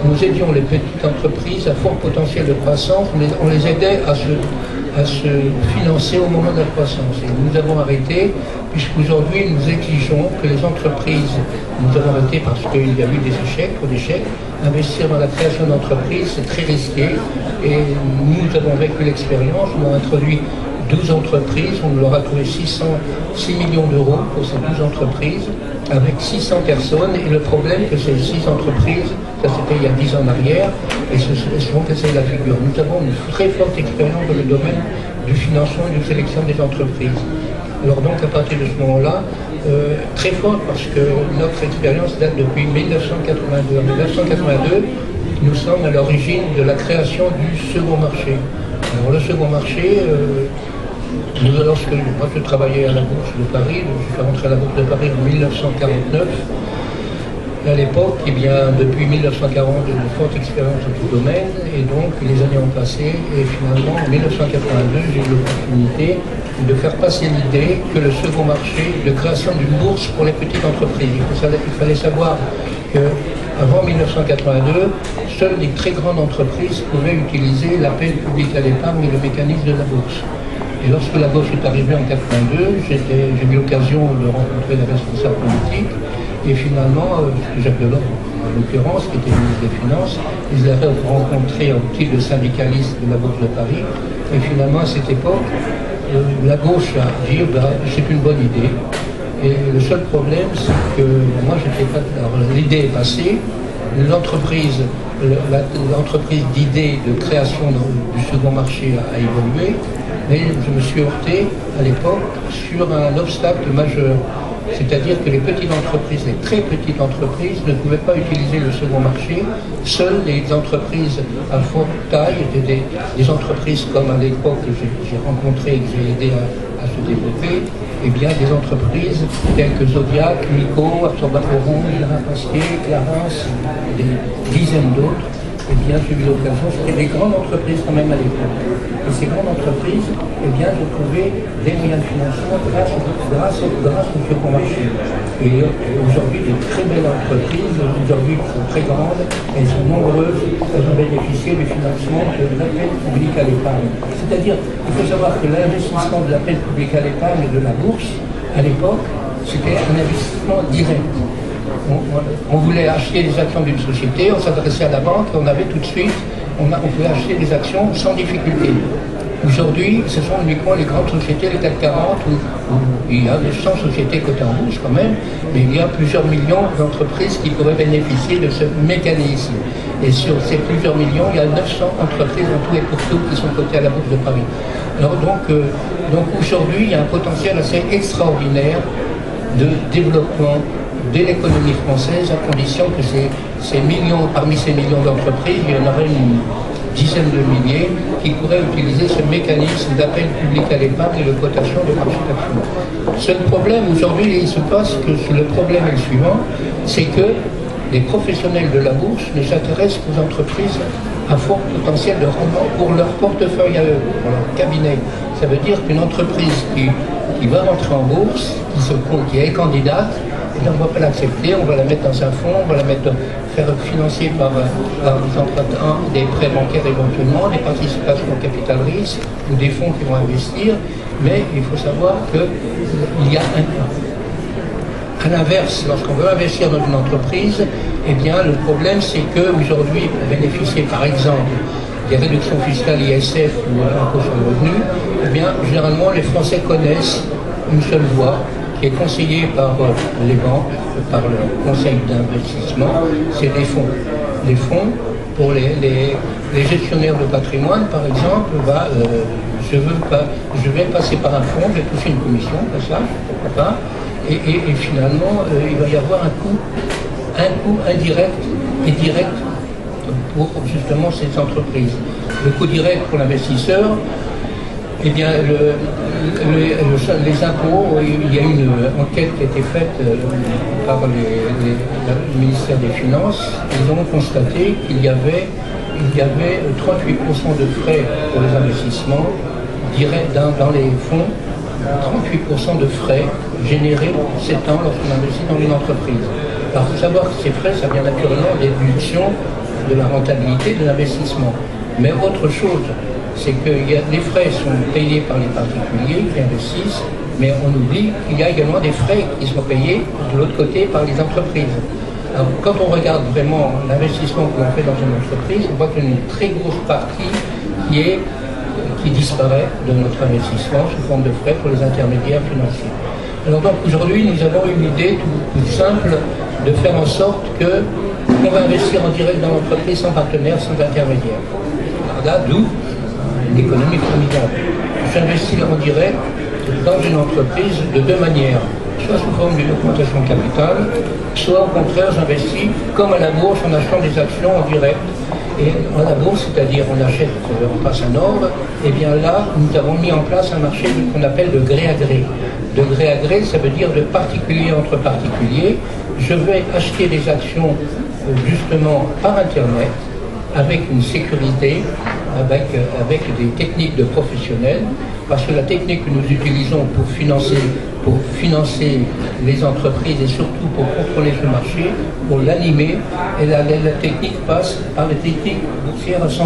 Nous aidions les petites entreprises à fort potentiel de croissance, on les aidait à se financer au moment de la croissance. Et nous avons arrêté, puisqu'aujourd'hui nous exigeons que les entreprises, nous avons arrêté parce qu'il y a eu des échecs, investir dans la création d'entreprises, c'est très risqué. Et nous avons vécu l'expérience, nous avons introduit 12 entreprises, on leur a trouvé 6 millions d'euros pour ces 12 entreprises, avec 600 personnes. Et le problème, que ces 6 entreprises, ça c'était il y a 10 ans en arrière, et se sont cassées la figure. Nous avons une très forte expérience dans le domaine du financement et de sélection des entreprises. Alors donc à partir de ce moment-là, très forte parce que notre expérience date depuis 1982. En 1982, nous sommes à l'origine de la création du second marché. Alors le second marché, lorsque moi je travaillais à la Bourse de Paris, je suis rentré à la Bourse de Paris en 1949. À l'époque, eh bien, depuis 1940, j'ai une forte expérience dans ce domaine, et donc les années ont passé, et finalement, en 1982, j'ai eu l'opportunité de faire passer l'idée que le second marché de création d'une bourse pour les petites entreprises. Il fallait savoir qu'avant 1982, seules les très grandes entreprises pouvaient utiliser l'appel public à l'épargne et le mécanisme de la bourse. Et lorsque la bourse est arrivée en 1982, j'ai eu l'occasion de rencontrer les responsables politiques. Et finalement, Jacques Delors, en l'occurrence, qui était ministre des Finances, ils avaient rencontré un titre de syndicaliste de la Bourse de Paris. Et finalement, à cette époque, la gauche a dit c'est une bonne idée. Et le seul problème, c'est que moi, j'étais pas. L'idée est passée, l'entreprise d'idées de création du second marché a évolué, mais je me suis heurté à l'époque sur un obstacle majeur. C'est-à-dire que les petites entreprises, les très petites entreprises, ne pouvaient pas utiliser le second marché. Seules les entreprises à forte taille, des entreprises comme à l'époque que j'ai rencontré et que j'ai aidé à se développer, eh bien des entreprises telles que Zodiac, Nico, Absorbacoron, Lara Pasquier, Clarence, des dizaines d'autres. Eh bien, j'ai eu l'occasion, c'était des grandes entreprises quand même à l'époque. Et ces grandes entreprises, eh bien, je trouvais des moyens de financement grâce au second marché. Et aujourd'hui, de très belles entreprises, aujourd'hui, sont très grandes, elles sont nombreuses, elles ont bénéficié du financement de l'appel public à l'épargne. C'est-à-dire, il faut savoir que l'investissement de l'appel public à l'épargne et de la bourse, à l'époque, c'était un investissement direct. On voulait acheter des actions d'une société, on s'adressait à la banque, on avait tout de suite, on pouvait acheter des actions sans difficulté. Aujourd'hui, ce sont uniquement les grandes sociétés, les CAC 40, où il y a 100 sociétés cotées en bourse quand même, mais il y a plusieurs millions d'entreprises qui pourraient bénéficier de ce mécanisme. Et sur ces plusieurs millions, il y a 900 entreprises en tout et pour tout qui sont cotées à la Bourse de Paris. Alors donc aujourd'hui, il y a un potentiel assez extraordinaire de développement de l'économie française, à condition que parmi ces millions d'entreprises, il y en aurait une dizaine de milliers qui pourraient utiliser ce mécanisme d'appel public à l'épargne et de cotation de marché d'actions. Seul problème aujourd'hui, il se passe que le problème est le suivant, c'est que les professionnels de la bourse ne s'intéressent qu'aux entreprises à fort potentiel de rendement pour leur portefeuille à eux, pour leur cabinet. Ça veut dire qu'une entreprise qui va rentrer en bourse, qui est candidate, et on ne va pas l'accepter, on va la mettre dans un fonds, on va la faire financer par des emprunts, des prêts bancaires éventuellement, des participations au capital risque ou des fonds qui vont investir, mais il faut savoir qu'il y a un cas. À l'inverse, lorsqu'on veut investir dans une entreprise, eh bien le problème c'est qu'aujourd'hui, pour bénéficier par exemple des réductions fiscales ISF ou l'impôt sur le revenu, eh bien généralement les Français connaissent une seule voie, qui est conseillé par les banques, par le conseil d'investissement, c'est des fonds. Les fonds, pour les gestionnaires de patrimoine, par exemple, je vais passer par un fonds, je vais toucher une commission, comme ça, pourquoi pas, et finalement, il va y avoir un coût indirect et direct pour justement ces entreprises. Le coût direct pour l'investisseur, eh bien, les impôts, il y a une enquête qui a été faite par le ministère des Finances. Ils ont constaté qu'il y avait 38% de frais pour les investissements directs dans les fonds, 38% de frais générés 7 ans lorsqu'on investit dans une entreprise. Alors, il faut savoir que ces frais, ça vient naturellement des déductions de la rentabilité de l'investissement. Mais autre chose, c'est que les frais sont payés par les particuliers qui investissent, mais on oublie qu'il y a également des frais qui sont payés de l'autre côté par les entreprises. Alors, quand on regarde vraiment l'investissement que l'on fait dans une entreprise, on voit qu'il y a une très grosse partie qui disparaît de notre investissement sous forme de frais pour les intermédiaires financiers. Alors donc aujourd'hui, nous avons une idée toute simple de faire en sorte qu'on va investir en direct dans l'entreprise sans partenaire, sans intermédiaire. Alors là, d'où l'économie formidable. J'investis en direct dans une entreprise de deux manières, soit sous forme d'une augmentation de capital, soit au contraire j'investis comme à la bourse en achetant des actions en direct. Et à la bourse, c'est-à-dire on achète, on passe un ordre, et bien là, nous avons mis en place un marché qu'on appelle de gré à gré. De gré à gré, ça veut dire de particulier entre particuliers. Je vais acheter des actions justement par Internet, avec une sécurité, avec des techniques de professionnels, parce que la technique que nous utilisons pour financer les entreprises et surtout pour contrôler ce marché, pour l'animer, et la technique passe par les techniques boursières à 100%.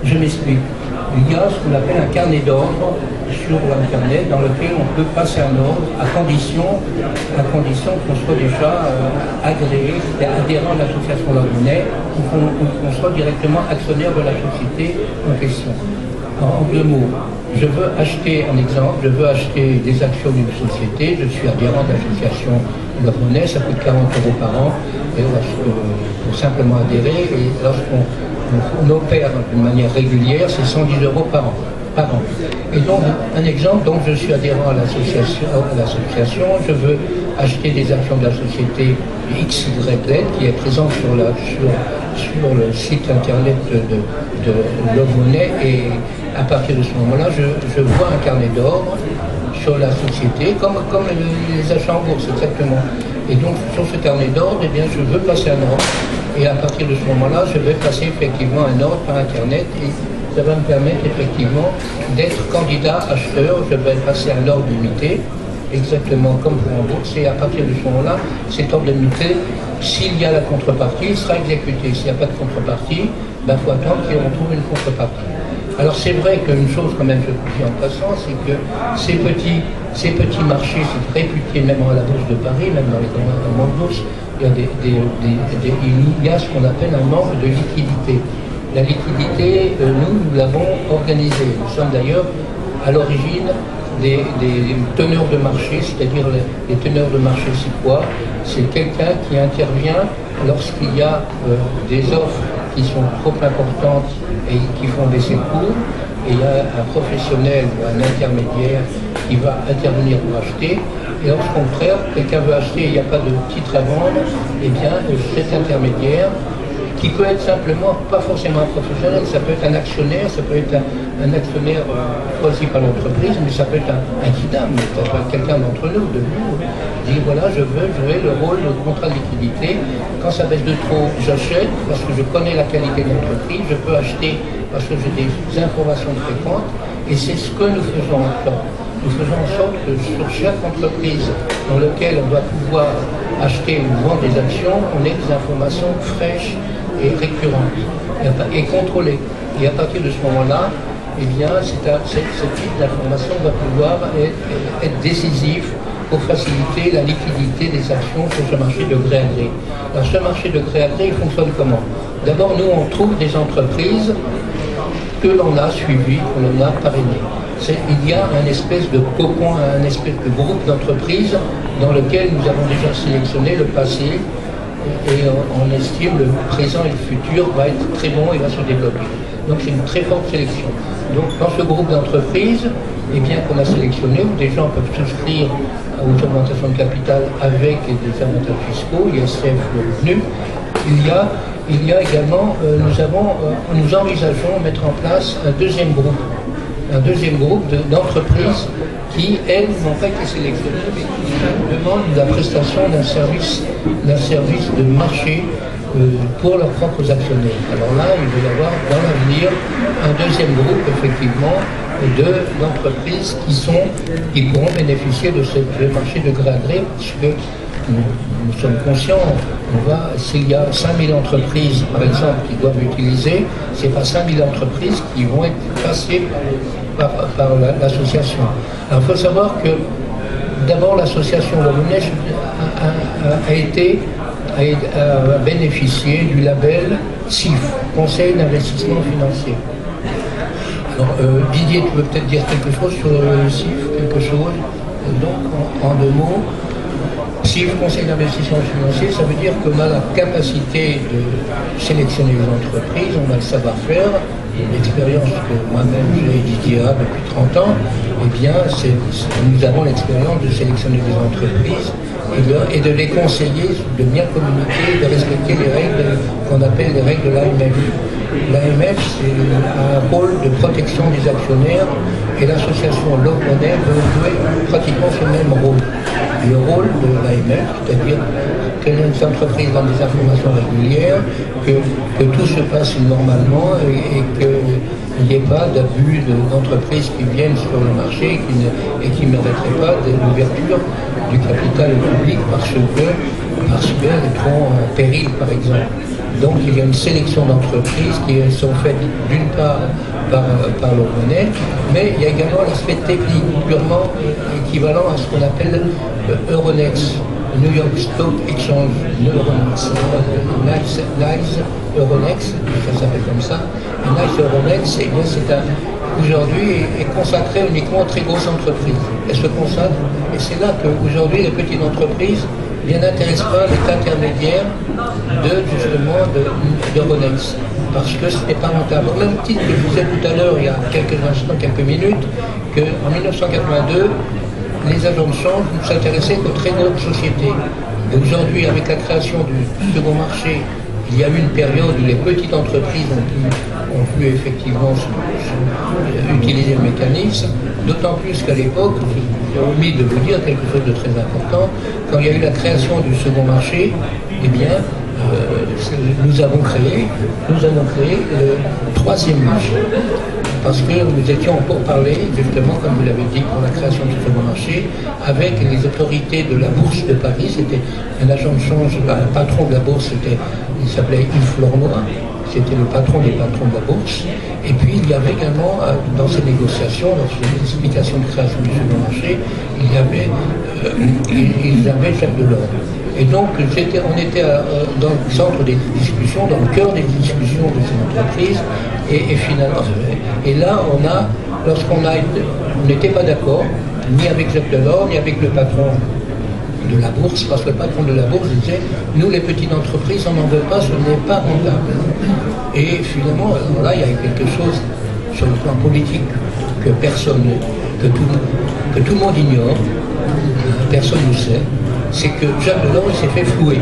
Je m'explique. Il y a ce qu'on appelle un carnet d'ordre sur Internet dans lequel on peut passer un ordre à condition qu'on soit déjà agréé, adhérent à l'association La Monnaie, ou qu'on soit directement actionnaire de la société en question. En deux mots, je veux acheter des actions d'une société, je suis adhérent de l'association La Monnaie, ça coûte 40 € par an, et pour simplement adhérer, et lorsqu'on opère d'une manière régulière, c'est 110 € par an. Et donc, un exemple, donc je suis adhérent à l'association, je veux acheter des actions de la société XYZ qui est présente sur le site internet de Love-Money, et à partir de ce moment-là, je vois un carnet d'ordre sur la société, comme les achats en bourse exactement. Et donc sur ce carnet d'ordre, eh bien, je veux passer un ordre, et à partir de ce moment-là, je vais passer effectivement un ordre par Internet, et ça va me permettre effectivement d'être candidat acheteur. Je vais passer un ordre limité, exactement comme pour en bourse, et à partir de ce moment-là, cet ordre limité, s'il y a la contrepartie, il sera exécuté. S'il n'y a pas de contrepartie, il faut attendre qu'on trouve une contrepartie. Alors c'est vrai qu'une chose quand même, je vous dis en passant, c'est que ces petits marchés, c'est réputé même à la Bourse de Paris, même dans les grandes bourses, il y a ce qu'on appelle un manque de liquidité. La liquidité, nous l'avons organisée. Nous sommes d'ailleurs à l'origine des teneurs de marché, c'est-à-dire les teneurs de marché, c'est quoi? C'est quelqu'un qui intervient lorsqu'il y a des offres qui sont trop importantes et qui font baisser le cours, et il y a un professionnel ou un intermédiaire qui va intervenir pour acheter, et lorsqu'au contraire, quelqu'un veut acheter et il n'y a pas de titre à vendre, et bien cet intermédiaire, qui peut être simplement, pas forcément un professionnel, ça peut être un actionnaire, ça peut être un actionnaire choisi par l'entreprise, mais ça peut être un kidam, ça peut être quelqu'un d'entre nous, de nous, dit voilà, je veux jouer le rôle de contrat de liquidité. Quand ça baisse de trop, j'achète, parce que je connais la qualité de l'entreprise, je peux acheter parce que j'ai des informations fréquentes, et c'est ce que nous faisons maintenant. Nous faisons en sorte que sur chaque entreprise dans laquelle on doit pouvoir acheter ou vendre des actions, on ait des informations fraîches et récurrentes et contrôlées. Et à partir de ce moment-là, eh bien, ce type d'information va pouvoir être décisif pour faciliter la liquidité des actions sur ce marché de gré à gré. Alors, ce marché de gré à gré, il fonctionne comment? D'abord, nous, on trouve des entreprises que l'on a suivies, que l'on a parrainées. Il y a un espèce de cocon, un espèce de groupe d'entreprises dans lequel nous avons déjà sélectionné le passé, et on estime le présent et le futur va être très bon et va se développer. Donc c'est une très forte sélection. Donc dans ce groupe d'entreprises, eh bien qu'on a sélectionné, où des gens peuvent souscrire aux augmentations de capital avec des avantages fiscaux, ISF, le revenu, il y a également, nous envisageons de mettre en place un deuxième groupe d'entreprises qui, elles, n'ont pas été sélectionnées, mais qui demandent la prestation d'un service de marché pour leurs propres actionnaires. Alors là, il va y avoir dans l'avenir un deuxième groupe, effectivement, d'entreprises qui pourront bénéficier de ce marché de gré à gré, parce que nous sommes conscients, s'il y a 5000 entreprises, par exemple, qui doivent l'utiliser, ce n'est pas 5000 entreprises qui vont être passées par l'association. Alors, il faut savoir que, d'abord, l'association Lomonèche a bénéficié du label CIF, Conseil d'investissement financier. Alors, Didier, tu veux peut-être dire quelque chose sur le CIF, quelque chose? Donc, en 2 mots, CIF, Conseil d'investissement financier, ça veut dire qu'on a la capacité de sélectionner les entreprises, on a le savoir-faire, l'expérience que moi-même j'ai et Didier a depuis 30 ans, eh bien, nous avons l'expérience de sélectionner des entreprises et de les conseiller, de bien communiquer, de respecter les règles qu'on appelle les règles de l'AMF. L'AMF, c'est un rôle de protection des actionnaires et l'association Lomonèche veut jouer pratiquement ce même rôle. Le rôle de l'AMF, c'est-à-dire que les entreprises donnent des informations régulières, que tout se passe normalement et qu'il n'y ait pas d'abus d'entreprises qui viennent sur le marché et qui ne mériteraient pas de l'ouverture du capital public parce qu'elles sont en péril, par exemple. Donc il y a une sélection d'entreprises qui sont faites d'une part par Lomonèche, mais il y a également l'aspect technique, purement équivalent à ce qu'on appelle Euronext, New York Stock Exchange, Euronext, Euronext, ça s'appelle comme ça. Euronext, aujourd'hui est consacré uniquement aux très grosses entreprises. Elles se consacrent, et c'est là qu'aujourd'hui les petites entreprises n'intéressent pas les intermédiaires d'Euronext, parce que ce n'est pas rentable. Au même titre que je vous disais tout à l'heure, il y a quelques instants, quelques minutes, qu'en 1982, les agents de change ne s'intéressaient qu'aux très grandes sociétés. Et aujourd'hui, avec la création du second marché, il y a eu une période où les petites entreprises ont pu effectivement utiliser le mécanisme, d'autant plus qu'à l'époque, j'ai omis de vous dire quelque chose de très important, quand il y a eu la création du second marché, eh bien, nous avons créé le troisième marché. Parce que nous étions pour parler, justement, comme vous l'avez dit, pour la création du second marché, avec les autorités de la Bourse de Paris. C'était un agent de change, un patron de la Bourse, il s'appelait Yves Flornoy, c'était le patron des patrons de la Bourse. Et puis il y avait également, dans ces négociations, dans ces explications de création du second marché, il y avait Jacques Delors. Et donc, on était dans le centre des discussions, dans le cœur des discussions de ces entreprises, et finalement, et là, on n'était pas d'accord, ni avec Jacques Delors, ni avec le patron de la Bourse, parce que le patron de la Bourse disait, nous, les petites entreprises, on n'en veut pas, ce n'est pas rentable. Et finalement, là, il y a quelque chose sur le plan politique que tout le monde ignore, personne ne sait, c'est que Jacques Delors s'est fait flouer.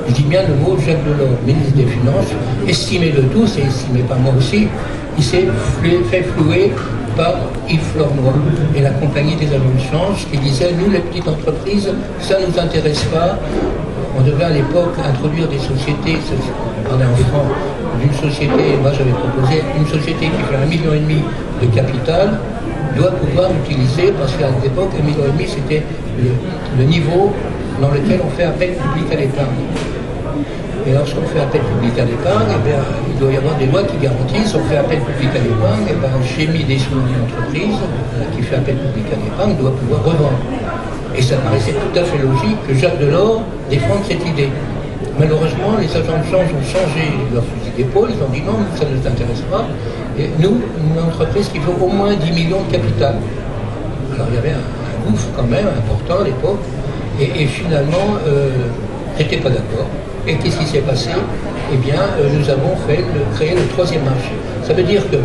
Je dis bien le mot Jacques Delors, ministre des Finances, estimé de tous, et estimé par moi aussi, il s'est fait flouer par Yves Flornoy et la compagnie des agents de change qui disait, nous les petites entreprises, ça ne nous intéresse pas. On devait à l'époque introduire des sociétés, parlait en francs, d'une société, moi j'avais proposé, une société qui fait 1,5 million de capital, doit pouvoir utiliser, parce qu'à l'époque, 1,5 million, c'était le niveau dans lequel on fait appel public à l'épargne. Et lorsqu'on fait appel public à l'épargne, eh bien, il doit y avoir des lois qui garantissent, on fait appel public à l'épargne, eh bien, j'ai mis des sous dans une entreprise qui fait appel public à l'épargne doit pouvoir revendre. Et ça paraissait tout à fait logique que Jacques Delors défende cette idée. Malheureusement, les agents de change ont changé leur fusil d'épaule, ils ont dit non, ça ne nous intéresse pas. Et nous, une entreprise qui vaut au moins 10 millions de capital. Alors il y avait un gouffre quand même important à l'époque, et finalement, j'étais pas d'accord. Et qu'est-ce qui s'est passé? Eh bien, nous avons créé le troisième marché. Ça veut dire que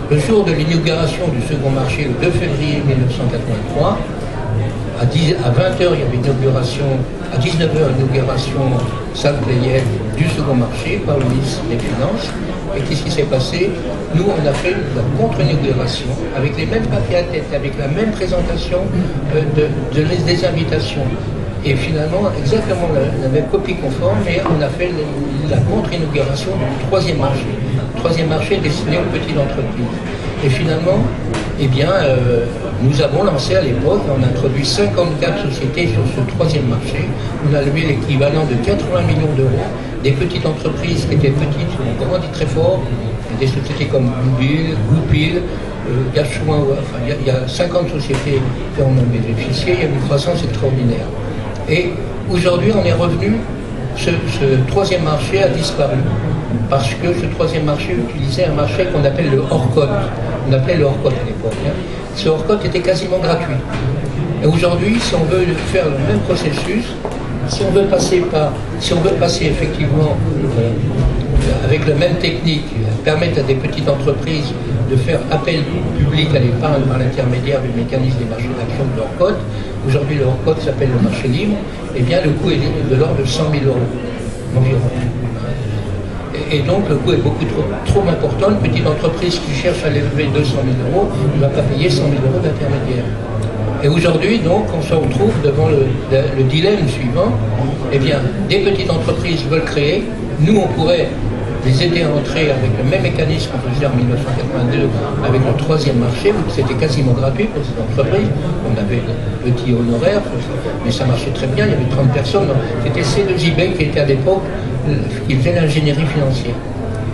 le jour de l'inauguration du second marché, le 2 février 1983, à 20h, il y avait une inauguration, à 19h, inauguration salle Pleyel du second marché par le ministre des Finances. Et qu'est-ce qui s'est passé? Nous, on a fait la contre-inauguration avec les mêmes papiers à tête, avec la même présentation des invitations. Et finalement, exactement la même copie conforme, mais on a fait la contre-inauguration du troisième marché. Le troisième marché destiné aux petites entreprises. Et finalement, eh bien, nous avons lancé à l'époque, on a introduit 54 sociétés sur ce troisième marché. On a levé l'équivalent de 80 millions d'euros. Des petites entreprises qui étaient petites ont grandi très fort. Des sociétés comme Goupil, Gachouin, enfin il y a 50 sociétés qui en ont bénéficié. Il y a une croissance extraordinaire. Et aujourd'hui, on est revenu. Ce troisième marché a disparu parce que ce troisième marché utilisait un marché qu'on appelle le hors-cote. On appelait le hors-cote à l'époque. Ce hors-cote était quasiment gratuit. Et aujourd'hui, si on veut faire le même processus, si on veut passer effectivement avec la même technique, permettre à des petites entreprises de faire appel public à l'épargne par l'intermédiaire du mécanisme des marchés d'action de hors-cote, aujourd'hui le hors-cote s'appelle le marché libre, eh bien le coût est de l'ordre de 100 000 euros environ. Et donc le coût est beaucoup trop important. Une petite entreprise qui cherche à lever 200 000 euros ne va pas payer 100 000 euros d'intermédiaire. Et aujourd'hui, donc, on se retrouve devant le dilemme suivant. Eh bien, des petites entreprises veulent créer. Nous, on pourrait les aider à entrer avec le même mécanisme qu'on faisait en 1982 avec le troisième marché, où c'était quasiment gratuit pour ces entreprises. On avait le petit honoraire, mais ça marchait très bien, il y avait 30 personnes. C'était C2JB qui était à l'époque, qui faisait l'ingénierie financière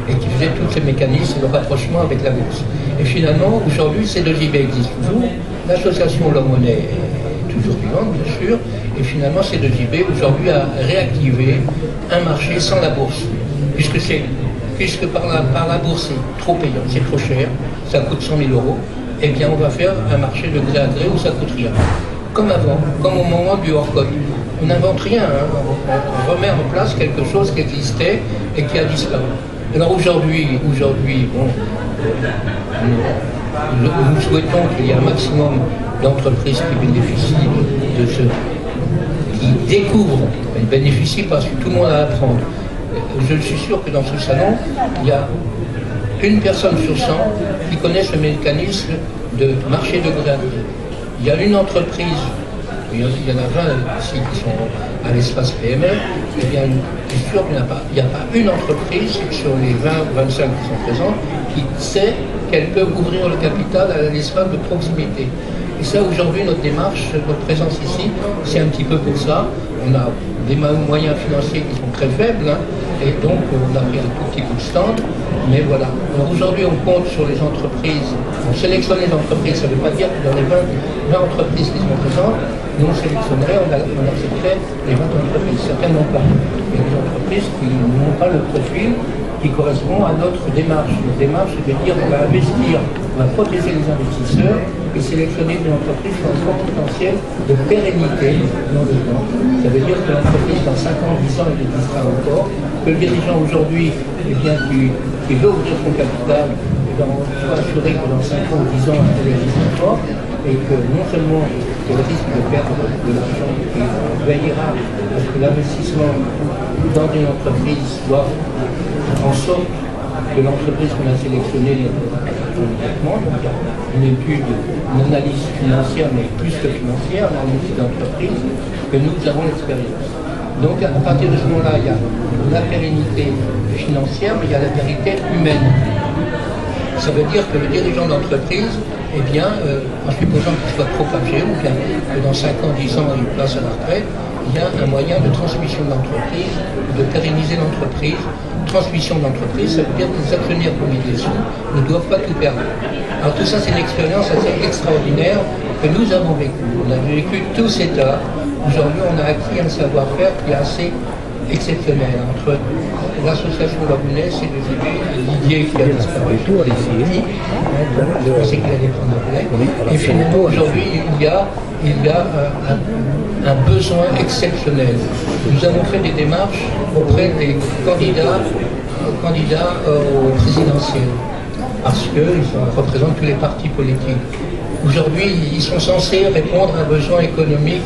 et qui faisait tous ces mécanismes de rapprochement avec la bourse. Et finalement, aujourd'hui, C2JB existe toujours, l'association L'Homme-Monnaie est toujours vivante, bien sûr, et finalement, C2JB aujourd'hui a réactivé un marché sans la bourse, puisque par la bourse c'est trop payant, c'est trop cher, ça coûte 100 000 euros, eh bien on va faire un marché de gré à gré où ça coûte rien. Comme avant, comme au moment du hors-cote. On n'invente rien, hein. On remet en place quelque chose qui existait et qui a disparu. Alors aujourd'hui, bon, nous souhaitons qu'il y ait un maximum d'entreprises qui bénéficient de ce, qui découvrent, elles bénéficient parce que tout le monde a à apprendre. Je suis sûr que dans ce salon, il y a une personne sur 100 qui connaît ce mécanisme de marché de gré à gré. Il y a une entreprise, il y en a 20 ici qui sont à l'espace PME, eh bien, je suis sûr qu'il n'y a pas une entreprise sur les 20-25 qui sont présentes qui sait qu'elle peut ouvrir le capital à l'espace de proximité. Et ça, aujourd'hui, notre démarche, notre présence ici, c'est un petit peu pour ça. On a des moyens financiers qui sont très faibles, hein, et donc on a pris un tout petit coup de stand, mais voilà. Alors aujourd'hui, on compte sur les entreprises, on sélectionne les entreprises, ça ne veut pas dire que dans les 20 entreprises qui sont présentes, nous on sélectionnerait, on accepterait les 20 entreprises, certainement pas. Il y a des entreprises qui n'ont pas le profil qui correspond à notre démarche. Notre démarche, c'est de dire qu'on va investir, on va protéger les investisseurs et sélectionner des entreprises qui ont un fort potentiel de pérennité dans le temps. Ça veut dire que l'entreprise, dans 5 ans, 10 ans, elle existera encore, que le dirigeant aujourd'hui, eh bien, qui veut ouvrir son capital, soit assuré que dans 5 ans ou 10 ans, elle existe encore, et que non seulement il y a le risque de perdre de l'argent, qui veillera à ce que l'investissement dans une entreprise soit en sorte que l'entreprise qu'on a sélectionnée immédiatement, donc une étude, une analyse financière, mais plus que financière, une analyse d'entreprise, que nous avons l'expérience. Donc à partir de ce moment-là, il y a la pérennité financière, mais il y a la pérennité humaine. Ça veut dire que le dirigeant d'entreprise, eh bien, en supposant qu'il soit trop âgé, ou bien que dans 5 ans, 10 ans, il passe à la retraite, il y a un moyen de transmission d'entreprise, de pérenniser l'entreprise. Transmission d'entreprise, ça veut dire que les actionnaires comme ils sont ne doivent pas tout perdre. Alors tout ça, c'est une expérience assez extraordinaire que nous avons vécue. On a vécu tous ces tas. Aujourd'hui, on a acquis un savoir-faire qui est assez exceptionnel entre l'association L'Homme-Monnaie, C2JB, Didier qui a disparu tout ici, je pensais qu'il allait prendre le relais. Et finalement, aujourd'hui, il y a un besoin exceptionnel. Nous avons fait des démarches auprès des candidats au présidentiel, parce qu'ils représentent tous les partis politiques. Aujourd'hui, ils sont censés répondre à un besoin économique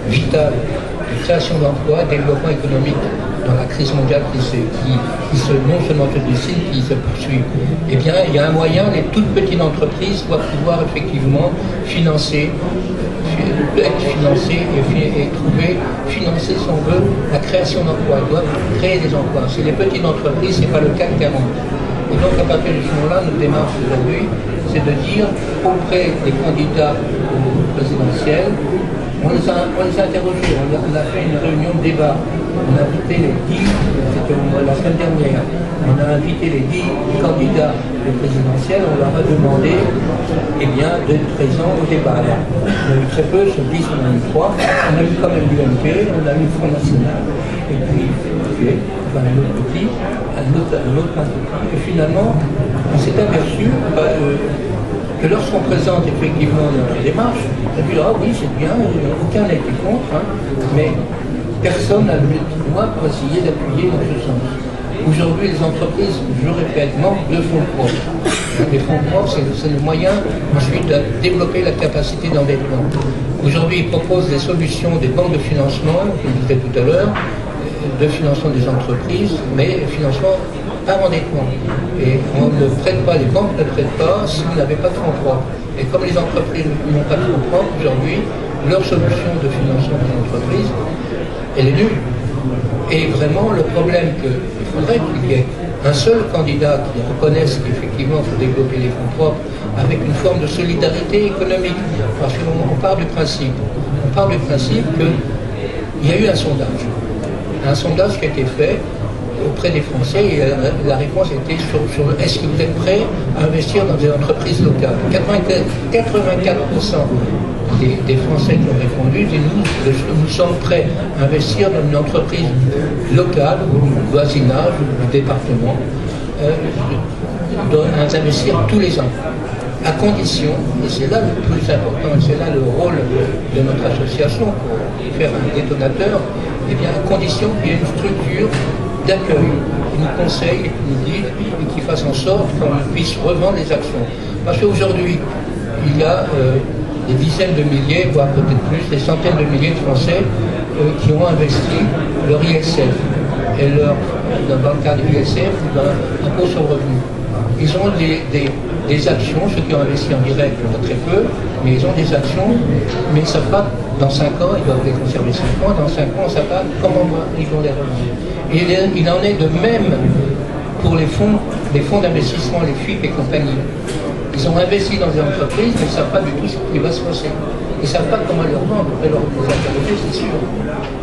vital, de création d'emplois, développement économique dans la crise mondiale qui non seulement se dessine, qui se poursuit. Eh bien, il y a un moyen, les toutes petites entreprises doivent pouvoir effectivement financer et financer, si on veut, la création d'emplois. Ils doivent créer des emplois. C'est les petites entreprises, ce n'est pas le CAC 40. Et donc à partir de ce moment-là, notre démarche aujourd'hui, c'est de dire auprès des candidats présidentiels, on les a interrogés, on a fait une réunion de débat, on a invité les 10, c'était la semaine dernière, on a invité les 10 candidats présidentiels, on leur a demandé d'être présents au débat. Alors, on a eu très peu, sur 10 on a eu 3, on a eu quand même l'UMP, on a eu le Front National, et puis un autre petit, un autre petit, et finalement on s'est aperçu que lorsqu'on présente effectivement notre démarche, on dit ah oui c'est bien, aucun n'a été contre, hein, mais personne n'a levé le doigt pour essayer d'appuyer dans ce sens. Aujourd'hui les entreprises, je répète, manquent de fonds propres. Les fonds propres c'est le moyen ensuite de développer la capacité d'endettement. Aujourd'hui ils proposent des solutions, des banques de financement, je le disais tout à l'heure, de financement des entreprises, mais financement par endettement. Et on ne prête pas, les banques ne prêtent pas si vous n'avez pas de fonds propres. Et comme les entreprises n'ont pas de fonds propres, aujourd'hui, leur solution de financement des entreprises, elle est nulle. Et vraiment, le problème qu'il faudrait qu'il y ait un seul candidat qui reconnaisse qu'effectivement il faut développer les fonds propres avec une forme de solidarité économique. Parce qu'on part du principe. On part du principe qu'il y a eu un sondage qui a été fait auprès des Français et la réponse était sur est-ce que vous êtes prêts à investir dans des entreprises locales. 84% des Français qui ont répondu disent nous sommes prêts à investir dans une entreprise locale ou du voisinage ou du département, d'investir tous les ans. À condition, et c'est là le plus important, et c'est là le rôle de notre association pour faire un détonateur, eh bien, à condition qu'il y ait une structure d'accueil qui nous conseille, qui nous guide et qui fasse en sorte qu'on puisse revendre les actions. Parce qu'aujourd'hui, il y a des dizaines de milliers, voire peut-être plus, des centaines de milliers de Français qui ont investi leur ISF. Et dans le cadre de l'ISF, l'impôt sur le revenu. Ils ont des actions, ceux qui ont investi en direct, il y en a très peu, mais ils ont des actions, mais ils ne savent pas, dans 5 ans, ils doivent les conserver 5 ans, dans 5 ans, on ne sait pas comment ils vont les revendre. Et il en est de même pour les fonds d'investissement, les FIP et compagnie. Ils ont investi dans des entreprises, mais ils ne savent pas du tout ce qui va se passer. Ils ne savent pas comment les revendre, après leur les interroger, c'est sûr.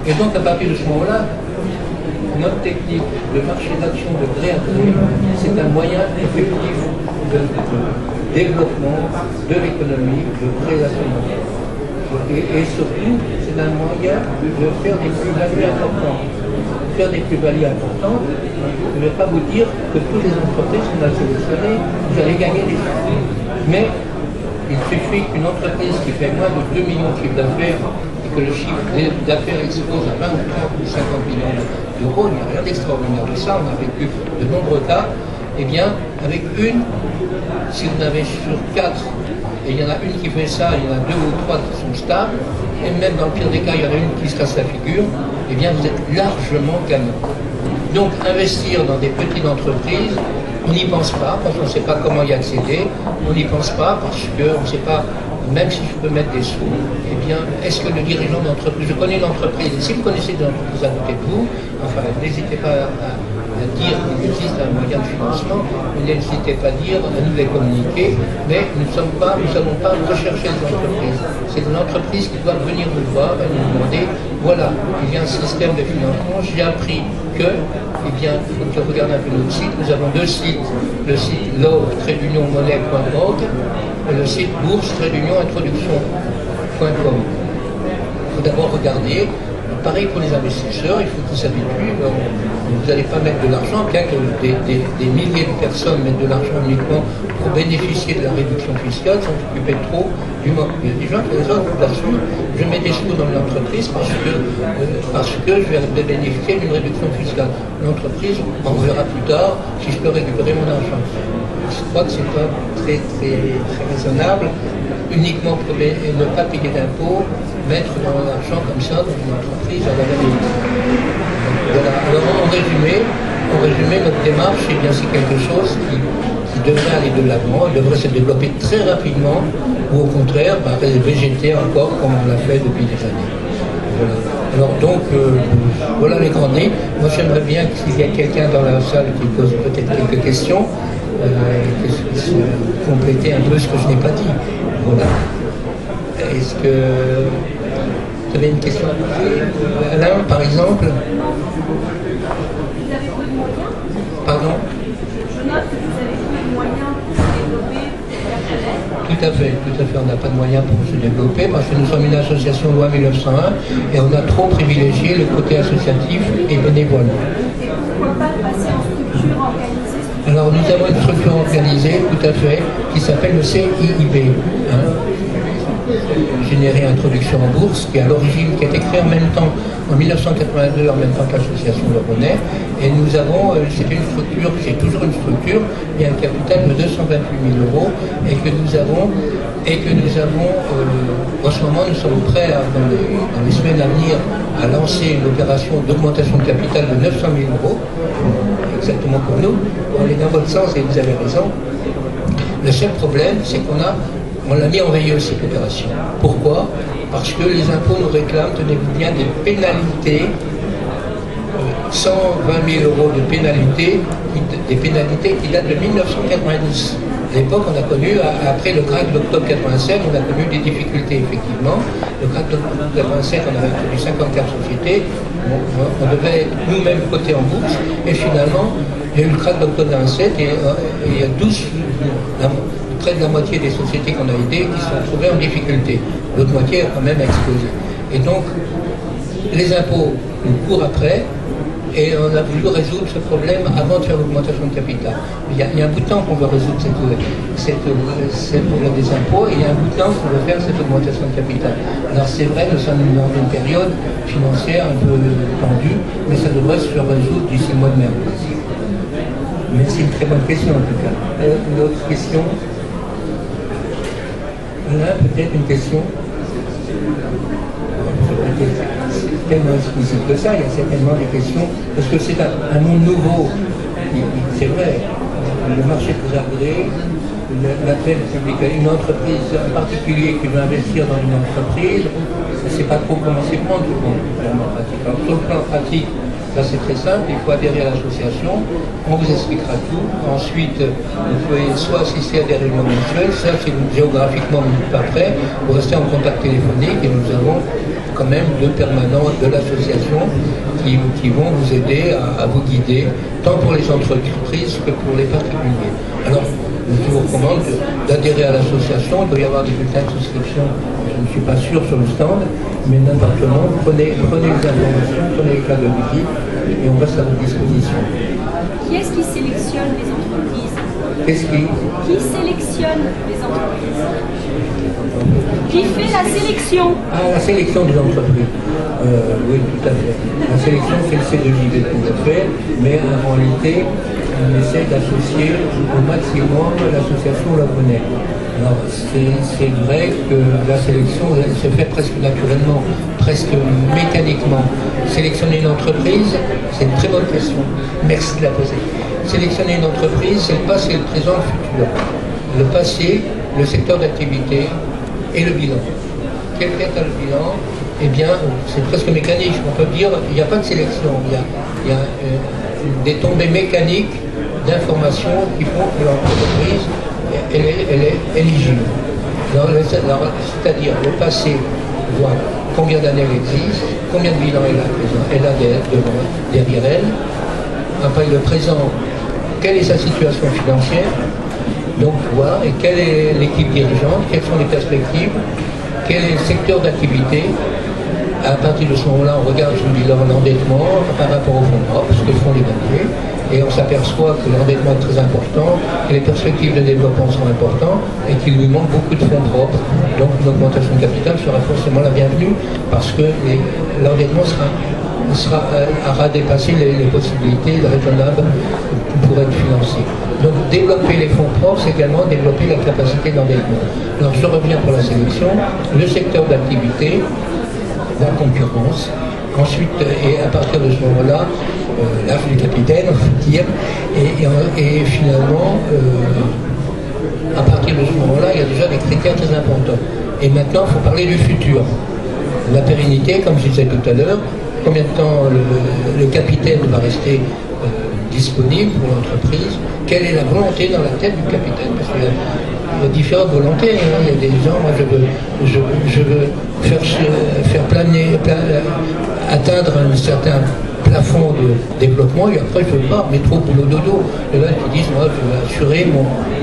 Et donc, à partir de ce moment-là, notre technique de marché d'action de gré à gré, c'est un moyen effectif de développement de l'économie, de création d'emplois. Et surtout, c'est un moyen de faire des plus-values importantes. Faire des plus-values importantes, je ne vais pas vous dire que toutes les entreprises qu'on a sélectionnées, vous allez gagner des sous. Mais il suffit qu'une entreprise qui fait moins de 2 millions de chiffre d'affaires et que le chiffre d'affaires expose à 20 ou 30 ou 50 millions d'euros, il n'y a rien d'extraordinaire de ça, on a vécu de nombreux cas. Eh bien, avec si vous en avez sur 4, et il y en a une qui fait ça, il y en a 2 ou 3 qui sont stables, et même dans le pire des cas, il y en a une qui se casse la figure, eh bien, vous êtes largement gagnant. Donc, investir dans des petites entreprises, on n'y pense pas, parce qu'on ne sait pas comment y accéder, on n'y pense pas parce qu'on ne sait pas, même si je peux mettre des sous, eh bien, est-ce que le dirigeant d'entreprise, je connais l'entreprise, et si vous connaissez des entreprises à côté de vous, enfin, n'hésitez pas à dire qu'il existe un moyen de financement, n'hésitez pas à dire, à nous les communiquer, mais nous n'allons pas rechercher des entreprises. C'est l'entreprise qui doit venir nous voir et nous demander, voilà, il y a un système de financement, j'ai appris que, eh bien, il faut que je regarde un peu notre site, nous avons 2 sites, le site love-monnaie.org et le site bourse-introduction.com. Il faut d'abord regarder. Pareil pour les investisseurs, il faut qu'ils s'habituent. Vous n'allez pas mettre de l'argent, bien que des milliers de personnes mettent de l'argent uniquement pour bénéficier de la réduction fiscale, sont occupés trop du manque. Il y a des gens qui les autres, là-dessus, je mets des sous dans l'entreprise parce que je vais bénéficier d'une réduction fiscale. L'entreprise, on verra plus tard si je peux récupérer mon argent. Je crois que ce n'est pas très raisonnable, uniquement pour ne pas payer d'impôts, mettre dans l'argent comme ça dans une entreprise à la valeur. Voilà. Alors en résumé, notre démarche, eh bien, c'est quelque chose qui devrait aller de l'avant, il devrait se développer très rapidement, ou au contraire, végéter encore comme on l'a fait depuis des années. Voilà. Alors donc, voilà les grandes lignes. Moi j'aimerais bien qu'il y ait quelqu'un dans la salle qui pose peut-être quelques questions, qui puisse compléter un peu ce que je n'ai pas dit. Voilà. Est-ce que vous avez une question à poser? Alain, par exemple? Pardon? Je note que vous avez plus de moyens pour se développer Tout à fait, on n'a pas de moyens pour se développer parce que nous sommes une association loi 1901 et on a trop privilégié le côté associatif et bénévole. Et pourquoi pas passer en structure organisée? Alors nous avons une structure organisée, tout à fait, qui s'appelle le CIIB. Généré Introduction en Bourse, qui est à l'origine, qui a été créé en même temps, en 1982, en même temps que l'association Le René. Et nous avons, c'était une structure, c'est toujours une structure, il y a un capital de 228 000 euros, et que nous avons, en ce moment, nous sommes prêts, dans les semaines à venir, à lancer une opération d'augmentation de capital de 900 000 euros, exactement pour nous. On est dans votre sens et vous avez raison. Le seul problème, c'est qu'on l'a mis en veilleuse cette opération. Pourquoi? Parce que les impôts nous réclament, tenez-vous bien, des pénalités, 120 000 euros de pénalités, des pénalités qui datent de 1990. À l'époque, on a connu, après le krach d'octobre 87, on a connu des difficultés, effectivement. Le krach d'octobre 87, on avait connu 54 sociétés, on devait être nous-mêmes cotés en bourse, et finalement, il y a eu le krach d'octobre 87, et il y a 12... près de la moitié des sociétés qu'on a aidées qui se sont trouvées en difficulté. L'autre moitié a quand même explosé. Et donc, les impôts nous courent après, et on a voulu résoudre ce problème avant de faire l'augmentation de capital. Il y a un bout de temps qu'on veut résoudre ce problème des impôts, et il y a un bout de temps qu'on veut faire cette augmentation de capital. Alors c'est vrai, nous sommes dans une période financière un peu tendue, mais ça devrait se résoudre d'ici le mois de mai. Mais c'est une très bonne question en tout cas. Une autre question? Là, peut-être une question. C'est tellement explicite que ça, il y a certainement des questions, parce que c'est un monde nouveau. C'est vrai, le marché des agréés, l'appel public, une entreprise, en particulier qui veut investir dans une entreprise, on ne sait pas trop comment s'y prendre sur le plan pratique. Alors, sur le plan pratique, ça c'est très simple, il faut adhérer à l'association, on vous expliquera tout. Ensuite, vous pouvez soit assister à des réunions mensuelles, ça c'est géographiquement pas près, vous restez en contact téléphonique et nous avons quand même 2 permanents de l'association qui vont vous aider à vous guider, tant pour les entreprises que pour les particuliers. Alors, je vous recommande d'adhérer à l'association, il doit y avoir des bulletins de souscription, je ne suis pas sûr sur le stand, mais n'importe comment, prenez les informations, prenez les cas de visite et on reste à votre disposition. Qui est-ce qui sélectionne les entreprises? Qui sélectionne les entreprises? Qui fait la sélection? Ah, la sélection des entreprises. Oui, tout à fait. La sélection, c'est le C2JV tout à fait, mais en réalité, on essaie d'associer au maximum l'association La René. Alors, c'est vrai que la sélection se fait presque naturellement, presque mécaniquement. Sélectionner une entreprise, c'est une très bonne question. Merci de la poser. Sélectionner une entreprise, c'est le passé, le présent, le futur. Le passé, le secteur d'activité et le bilan. Quelqu'un a le bilan, eh bien, c'est presque mécanique. On peut dire qu'il n'y a pas de sélection. Il y a des tombées mécaniques d'informations qui font que l'entreprise elle est éligible. C'est-à-dire le passé, voit combien d'années elle existe, combien de bilans elle a derrière elle. Après le présent, quelle est sa situation financière, donc voir, et quelle est l'équipe dirigeante, quelles sont les perspectives, quel est le secteur d'activité. À partir de ce moment-là, on regarde son bilan d'endettement par rapport au fonds propres, ce que font les banquiers, et on s'aperçoit que l'endettement est très important, que les perspectives de développement sont importantes, et qu'il lui manque beaucoup de fonds propres. Donc une augmentation de capital sera forcément la bienvenue, parce que l'endettement aura dépassé les possibilités raisonnables pour être financé. Donc développer les fonds propres, c'est également développer la capacité d'endettement. Alors je reviens pour la sélection, le secteur d'activité, la concurrence. Ensuite, et à partir de ce moment-là, l'âge du capitaine, on peut dire, et finalement, à partir de ce moment-là, il y a déjà des critères très importants. Et maintenant, il faut parler du futur. la pérennité, comme je disais tout à l'heure, combien de temps le capitaine va rester disponible pour l'entreprise, quelle est la volonté dans la tête du capitaine, parce qu'il y a différentes volontés, hein. Il y a des gens, moi je veux faire atteindre un certain plafond de développement, et après je veux pas métro boulot dodo. Et là ils disent, moi je veux assurer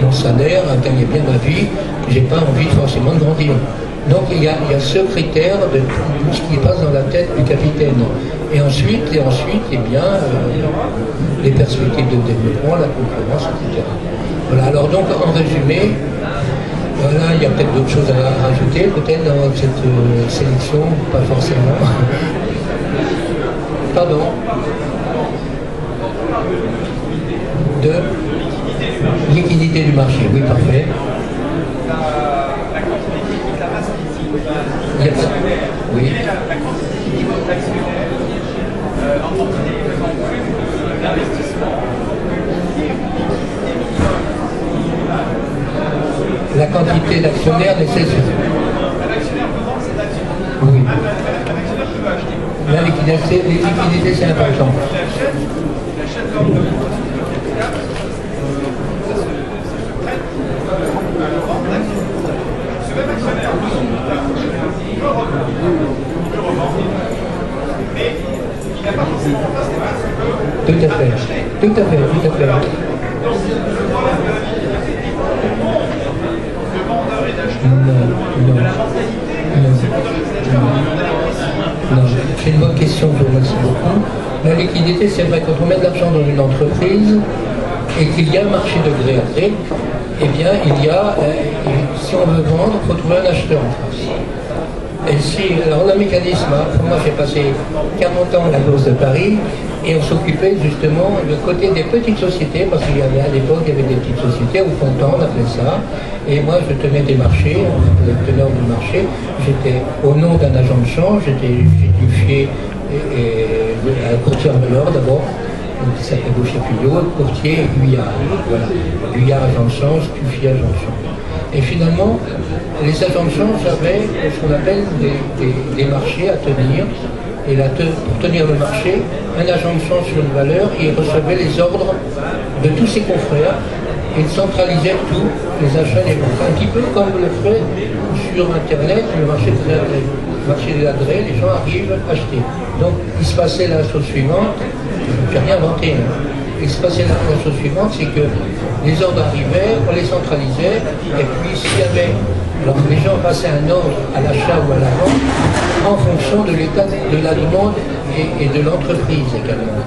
mon salaire, gagner bien ma vie, j'ai pas envie forcément de grandir. Donc il y a ce critère de tout ce qui passe dans la tête du capitaine. Et ensuite eh bien, les perspectives de développement, la concurrence, etc. Voilà, alors donc en résumé, voilà, il y a peut-être d'autres choses à rajouter, peut-être dans cette sélection, pas forcément. Pardon. De liquidité du marché, oui, parfait. La quantité, la masse physique, oui. La quantité d'actionnaires en quantité d'investissement. La quantité d'actionnaires nécessaire. Un actionnaire peut vendre cet actionnaire. Oui. Un actionnaire peut acheter. La liquidité, c'est important. Il achète leur ça se prête à le vendre d'action. Ce même actionnaire peut revendre, mais il n'a pas forcément en face des masses qui peuvent Tout à fait. Tout à fait. Donc, le problème de la liquidité, le vendeur et l'acheteur, de la mentalité, c'est le vendeur et l'acheteur, Non, c'est une bonne question, je vous remercie beaucoup. La liquidité, c'est vrai, quand on met de l'argent dans une entreprise et qu'il y a un marché de gré à gré, eh bien, il y a, si on veut vendre, il faut trouver un acheteur en face. Et si, alors le mécanisme, moi j'ai passé 40 ans à la Bourse de Paris et on s'occupait justement de côté des petites sociétés, parce qu'il y avait à l'époque, il y avait des petites sociétés, au comptant, on appelait ça, et moi je tenais des marchés, le teneur du marché, j'étais au nom d'un agent de change, j'étais justifié à courtier valeur d'abord, qui s'appelait Boucher-Puyot, courtier et Guyard. Voilà. Guyard, agent de change, Tuffi, agent de change. Et finalement, les agents de change avaient ce qu'on appelle des marchés à tenir. Et pour tenir le marché, un agent de change sur une valeur, il recevait les ordres de tous ses confrères. Il centralisait tous les achats et les ventes. Un petit peu comme le fait sur Internet, le marché des adresses. Le marché des adresses, les gens arrivent à acheter. Donc, il se passait la chose suivante. Je n'ai rien inventé. Il se passait la chose suivante, c'est que les ordres arrivaient, on les centralisait, et puis s'il y avait, alors les gens passaient un ordre à l'achat ou à la vente en fonction de l'état de la demande et de l'entreprise également.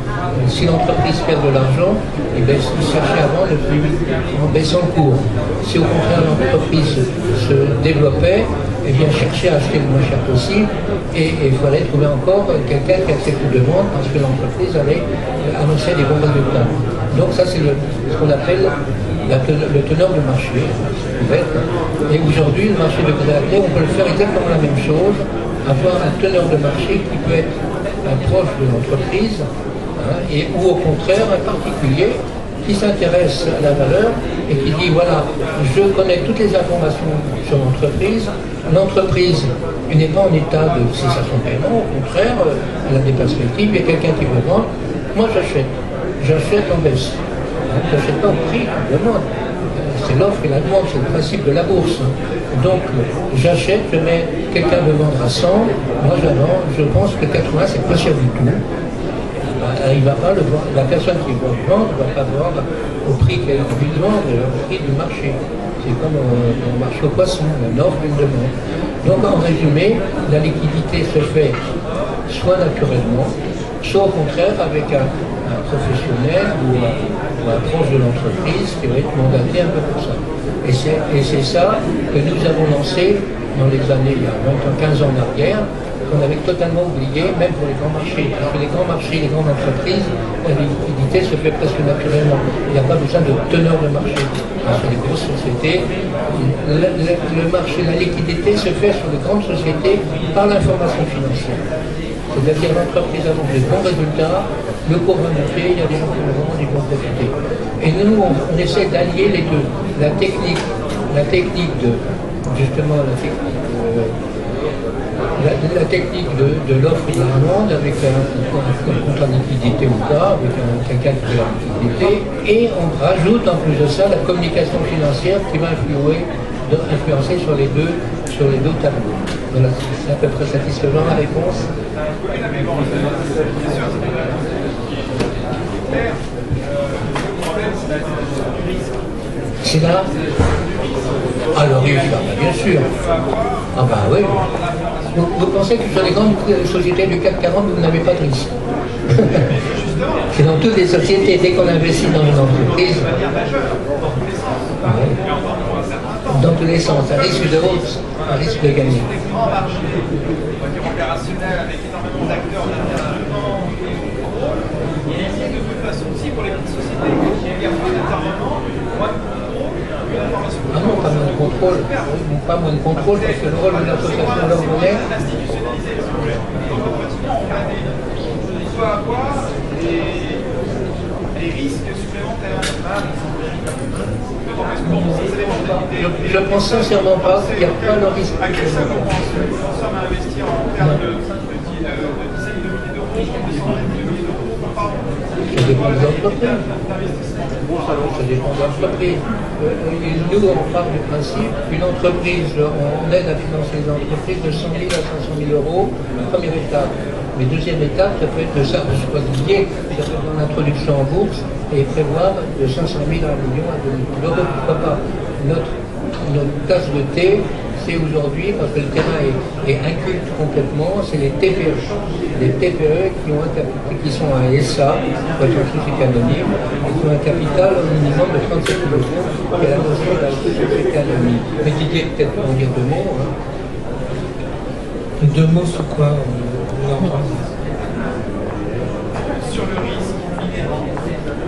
Si l'entreprise perd de l'argent, il cherchait à vendre en baissant le cours. Si au contraire l'entreprise se développait, eh bien chercher à acheter le moins cher possible, et il fallait trouver encore quelqu'un qui accepte de vendre parce que l'entreprise allait annoncer des bons résultats. Donc ça c'est ce qu'on appelle le teneur de marché. Et aujourd'hui, le marché de gré, on peut le faire exactement la même chose, avoir un teneur de marché qui peut être un proche de l'entreprise, ou au contraire un particulier qui s'intéresse à la valeur et qui dit voilà, je connais toutes les informations sur l'entreprise, l'entreprise n'est pas en état de cessation de paiement, au contraire, elle a des perspectives, il y a quelqu'un qui veut vendre, moi j'achète en baisse. J'achète pas au prix qu'on demande. C'est l'offre et la demande, c'est le principe de la bourse. Donc j'achète, je mets, quelqu'un veut vendre à 100, moi je pense que 80 c'est pas cher du tout. Il va pas le vendre, la personne qui veut vendre ne va pas vendre au prix qu'elle a envie de vendre, au prix du marché. C'est comme on marche au poisson, une offre et une demande. Donc en résumé, la liquidité se fait soit naturellement, soit au contraire avec un professionnel ou un proche de l'entreprise qui va être mandaté un peu pour ça. Et c'est ça que nous avons lancé dans les années, il y a 20 ans, 15 ans en arrière, qu'on avait totalement oublié, même pour les grands marchés. Parce que les grands marchés, les grandes entreprises, la liquidité se fait presque naturellement. Il n'y a pas besoin de teneur de marché. Parce que les grosses sociétés, le marché, la liquidité se fait sur les grandes sociétés par l'information financière. C'est-à-dire l'entreprise annonce des bons résultats, le cours va monter, il y a des gens qui le vendent, ils vont profiter. Et nous, on essaie d'allier les deux. La technique de, justement, la technique de l'offre et de la demande avec un contrat de liquidité ou pas, avec quelqu'un qui fait la liquidité, et on rajoute en plus de ça la communication financière qui va influencer sur les deux tableaux. Voilà, c'est à peu près satisfaisant la réponse. Oui, mais bon, bien sûr, c'est clair. Le problème, c'est la gestion du risque. C'est là. Ah, le risque, bien sûr. Ah bah oui. Vous pensez que sur les grandes sociétés du CAC 40, vous n'avez pas de risque. C'est dans toutes les sociétés, dès qu'on investit dans une entreprise, dans tous les sens, un risque de hausse, un risque de gagner. Des grands marchés, on va dire opérationnels, avec énormément d'acteurs d'intervenants, et de toute façon aussi pour les petites sociétés qui regardent pas d'intervenants, moins de contrôle, une information. Ah non, pas moins de contrôle, pas moins de contrôle, parce que le rôle de l'association de l'ordinaire. Institutionnalisé, s'il vous plaît. Donc, pratiquement, on doit avoir des risques supplémentaires. Je pense sincèrement pas qu'il n'y a pas de risque. À quel ça commence? Nous sommes investis en termes de dizaines de milliers d'euros, de centaines de milliers d'euros par an. Ça dépend des entreprises. Ça dépend de l'entreprise. Nous, on part du principe qu'une entreprise, on aide à financer les entreprises de 100 000 à 500 000 euros, première étape. Mais deuxième étape, ça peut être de ça, je ne sais pas lié, ça peut être dans l'introduction en bourse et prévoir de 500 000 à 1 million à 2 millions d'euros, pourquoi pas. Notre tasse de thé, c'est aujourd'hui, parce que le terrain est inculte complètement, c'est les TPE. Les TPE qui sont un SA, une société anonyme, qui ont un capital au minimum de 37 millions, qui est la notion de la société anonyme. Mais Didier, peut-être pour en dire deux mots. Hein. Deux mots sur quoi Sur le risque inhérent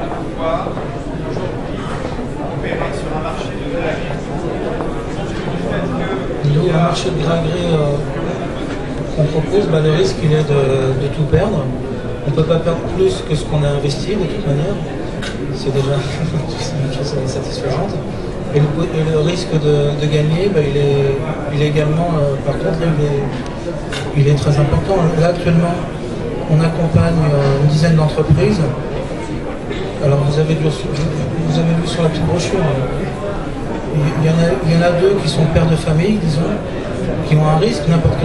à pouvoir aujourd'hui opérer sur un marché de gré à gré. Nous, un marché de gré à gré qu'on propose, le risque il est de tout perdre. On ne peut pas perdre plus que ce qu'on a investi de toute manière. C'est déjà une chose satisfaisante. Et le risque de gagner, il est également, par contre, il est très important. Là, actuellement, on accompagne une dizaine d'entreprises. Alors, vous avez vu sur la petite brochure, il y en a deux qui sont pères de famille, disons, qui ont un risque. N'importe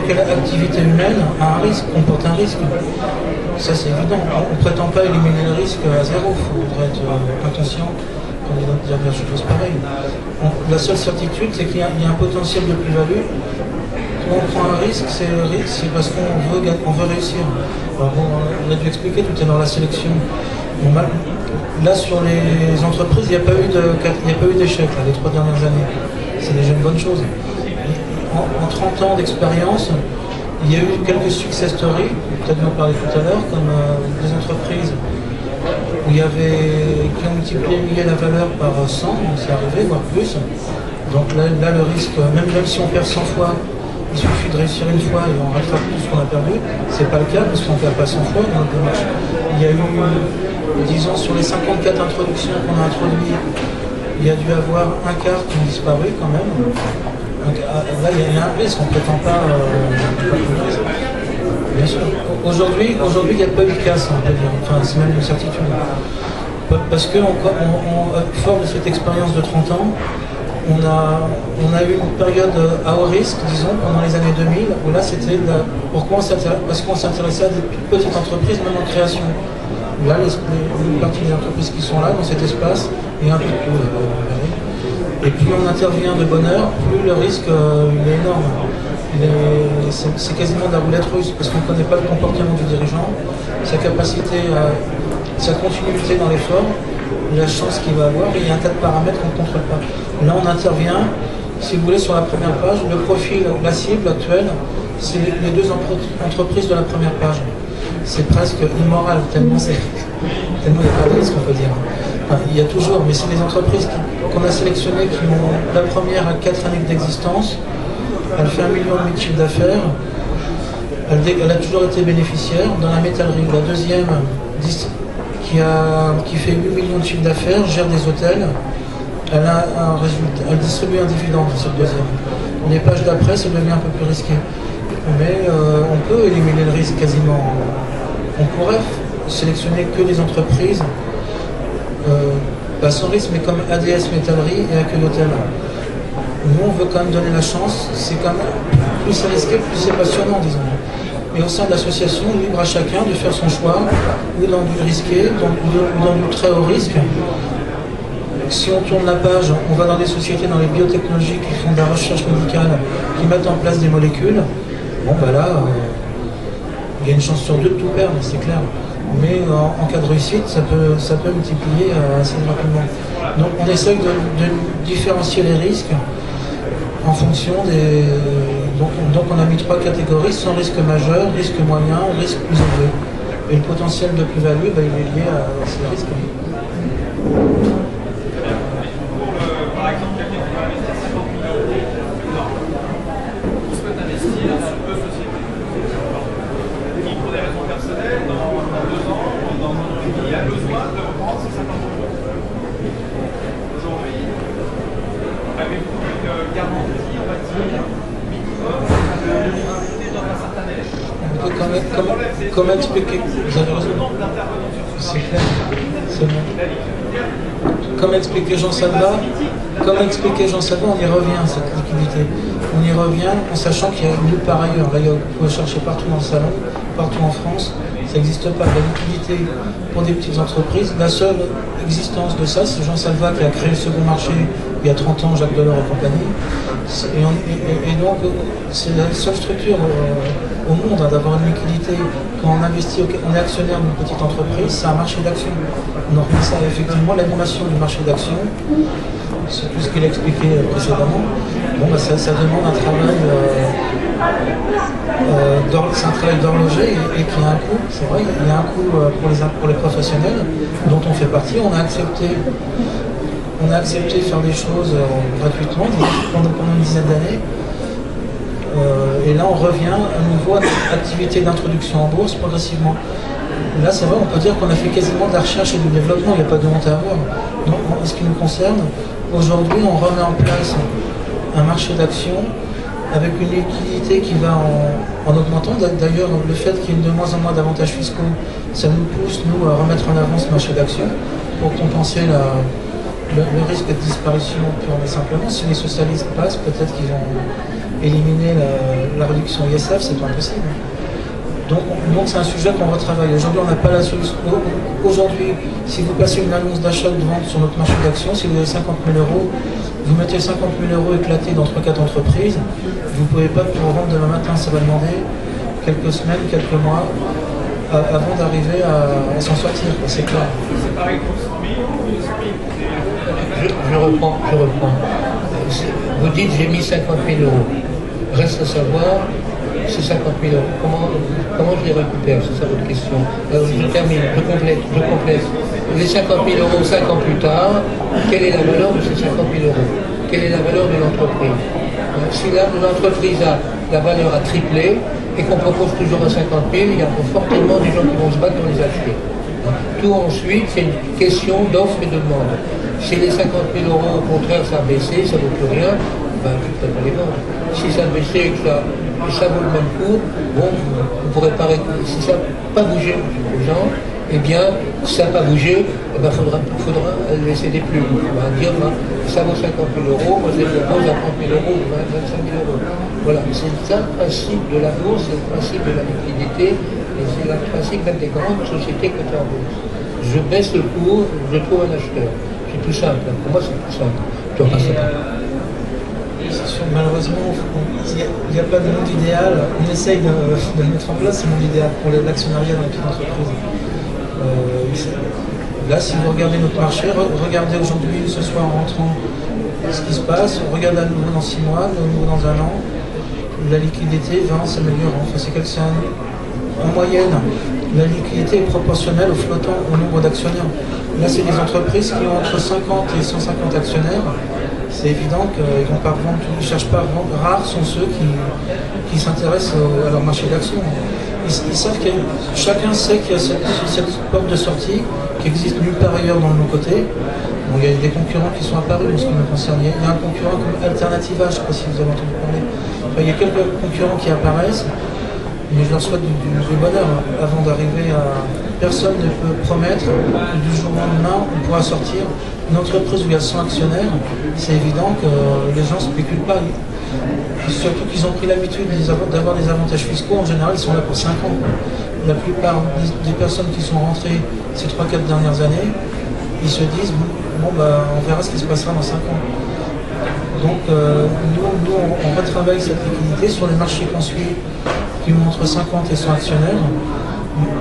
quelle activité humaine a un risque, comporte un risque. Ça, c'est évident. On ne prétend pas éliminer le risque à zéro. Il faudrait être inconscient quand on dire des choses pareilles. La seule certitude, c'est qu'il y a un potentiel de plus-value. Quand on prend un risque, c'est parce qu'on veut réussir. Alors, on a dû expliquer tout à l'heure la sélection. Là, sur les entreprises, il n'y a pas eu d'échec les 3 dernières années. C'est déjà une bonne chose. En 30 ans d'expérience, il y a eu quelques success stories, peut-être en parler tout à l'heure, comme des entreprises où qui ont multiplié la valeur par 100, c'est arrivé, voire plus. Donc là, le risque, même si on perd 100 fois, il suffit de réussir une fois et on rattrape tout ce qu'on a perdu. C'est pas le cas parce qu'on ne perd pas 100 fois dans la démarche. Il y a eu, disons, sur les 54 introductions qu'on a introduites, il y a dû avoir un quart qui ont disparu quand même. Donc là, il y a un risque, on ne prétend pas. Bien sûr. Aujourd'hui, il n'y a pas eu de casse, on peut dire. Enfin, c'est même une certitude. Parce que, fort de cette expérience de 30 ans, on a eu une période à haut risque, disons, pendant les années 2000, où là, c'était pourquoi parce qu'on s'intéressait à des petites entreprises, même en création. Là, une partie des entreprises qui sont là, dans cet espace, et un peu de tout. Et plus on intervient de bonne heure, plus le risque il est énorme. C'est quasiment de la roulette russe, parce qu'on ne connaît pas le comportement du dirigeant, sa capacité, sa continuité dans l'effort, la chance qu'il va avoir, et il y a un tas de paramètres qu'on ne contrôle pas. Là, on intervient, si vous voulez, sur la première page, le profil, la cible actuelle, c'est les deux entreprises de la première page. C'est presque immoral, tellement il n'y a pas de risque, on peut dire. Enfin, il y a toujours, mais c'est les entreprises qu'on a sélectionnées qui ont la première à 4 années d'existence. Elle fait 1,5 million de chiffre d'affaires. Elle a toujours été bénéficiaire dans la métallerie. La deuxième, qui fait 8 millions de chiffre d'affaires, gère des hôtels. Elle a un résultat, elle distribue un dividende, cette deuxième. Les pages d'après, ça devient un peu plus risqué. Mais on peut éliminer le risque quasiment. On pourrait sélectionner que les entreprises sans risque, mais comme ADS Métallerie et Accueil Hôtel. Nous, on veut quand même donner la chance. C'est quand même plus c'est risqué, plus c'est passionnant, disons. Mais au sein de l'association, libre à chacun de faire son choix, ou dans du risqué, ou dans du très haut risque. Si on tourne la page, on va dans des sociétés, dans les biotechnologies qui font de la recherche médicale, qui mettent en place des molécules. Bon, bah là, il y a une chance sur deux de tout perdre, c'est clair. Mais en cas de réussite, ça peut multiplier assez rapidement. Donc on essaye de différencier les risques en fonction des... Donc on a mis 3 catégories, sans risque majeur, risque moyen, risque plus élevé. Et le potentiel de plus-value, il est lié à ces risques. Par exemple, quelqu'un qui va investir 50 000 euros, qui souhaite investir dans deux sociétés, qui pour des raisons personnelles, dans 2 ans, dans un an et demi, a besoin de reprendre ces 50 000 euros. Aujourd'hui, avez-vous une garantie, on va dire, minimum, d'investir dans un certain âge? Comment expliquer? Vous avez raison. C'est clair. C'est bon. Comme expliquait Jean Salva, on y revient à cette liquidité. On y revient en sachant qu'il y a nulle part ailleurs. Là, vous pouvez chercher partout dans le salon, partout en France. Ça n'existe pas. La liquidité pour des petites entreprises, la seule existence de ça, c'est Jean Salva qui a créé le second marché il y a 30 ans, Jacques Delors et compagnie. Et donc, c'est la seule structure au monde d'avoir une liquidité. Quand on investit, on est actionnaire d'une petite entreprise, c'est un marché d'action. On remet ça effectivement, l'animation du marché d'action, c'est tout ce qu'il a expliqué précédemment. Bon, ça demande un travail, c'est un travail d'horloger et qui a un coût. C'est vrai, il y a un coût pour les professionnels dont on fait partie. On a accepté de faire des choses gratuitement pendant une dizaine d'années. Et là, on revient à nouveau à notre activité d'introduction en bourse progressivement. Là, c'est vrai, on peut dire qu'on a fait quasiment de la recherche et du développement, il n'y a pas de honte à avoir. Donc, en ce qui nous concerne, aujourd'hui, on remet en place un marché d'actions avec une liquidité qui va en augmentant. D'ailleurs, le fait qu'il y ait de moins en moins d'avantages fiscaux, ça nous pousse, nous, à remettre en avant ce marché d'actions pour compenser le risque de disparition purement et simplement. Si les socialistes passent, peut-être qu'ils vont éliminer la réduction ISF, c'est pas impossible. Donc c'est un sujet qu'on retravaille. Aujourd'hui, on n'a pas la solution. Aujourd'hui, si vous passez une annonce d'achat ou de vente sur notre marché d'actions, si vous avez 50 000 euros, vous mettez 50 000 euros éclatés d'entre 4 entreprises, vous ne pouvez pas pour vendre demain matin, ça va demander quelques semaines, quelques mois avant d'arriver à s'en sortir, c'est clair. C'est pareil pour 100 000, Je reprends. Vous dites j'ai mis 50 000 euros. Reste à savoir, ces 50 000 euros, comment je les récupère? C'est ça votre question. Je termine, je complète. Les 50 000 euros 5 ans plus tard, quelle est la valeur de ces 50 000 euros? Quelle est la valeur de l'entreprise? Si l'entreprise la valeur a triplé et qu'on propose toujours à 50 000, il y a fortement des gens qui vont se battre pour les acheter. Tout ensuite, c'est une question d'offre et de demande. Si les 50 000 euros, au contraire, ça a baissé, ça ne vaut plus rien, je ne peux pas les vendre. Si ça a baissé et que ça vaut le même cours, bon, vous ne pourrez pas... Si ça n'a pas bougé, aux gens, eh bien, si ça n'a pas bougé, faudra laisser des plumes. On va dire, ça vaut 50 000 euros, moi je les propose à 30 000 euros ou 25 000 euros. Voilà, c'est ça le principe de la bourse, c'est le principe de la liquidité, et c'est le principe même des grandes sociétés cotées en bourse. Je baisse le cours, je trouve un acheteur. C'est tout simple, pour moi c'est tout simple. Malheureusement, il n'y a pas de monde idéal. On essaye de le mettre en place, ce monde idéal pour l'actionnariat dans les petites entreprises. Là, si vous regardez notre marché, regardez aujourd'hui, ce soir en rentrant, ce qui se passe, regardez à nouveau dans 6 mois, à nouveau dans 1 an, la liquidité va en s'améliorant. Enfin, en moyenne, la liquidité est proportionnelle au flottant au nombre d'actionnaires. Là, c'est des entreprises qui ont entre 50 et 150 actionnaires. C'est évident qu'ils ne vont pas revendre, ils ne cherchent pas à vendre. Rares sont ceux qui s'intéressent à leur marché d'action. Ils savent chacun sait qu'il y a cette porte de sortie qui existe nulle part ailleurs dans le non-côté. Bon, il y a des concurrents qui sont apparus en ce qui me concerne. Il y a un concurrent comme Alternativa, je ne sais pas si vous avez entendu parler, Enfin, il y a quelques concurrents qui apparaissent, mais je leur souhaite du bonheur. Avant d'arriver à... Personne ne peut promettre que du jour au lendemain, on pourra sortir une entreprise où il y a 100 actionnaires. C'est évident que les gens ne spéculent pas. Surtout qu'ils ont pris l'habitude d'avoir des avantages fiscaux. En général, ils sont là pour 5 ans. La plupart des personnes qui sont rentrées ces 3-4 dernières années, ils se disent, bon, on verra ce qui se passera dans 5 ans. Donc, nous, on retravaille cette liquidité sur les marchés qu'on suit, qui ont entre 50 et 100 actionnaires.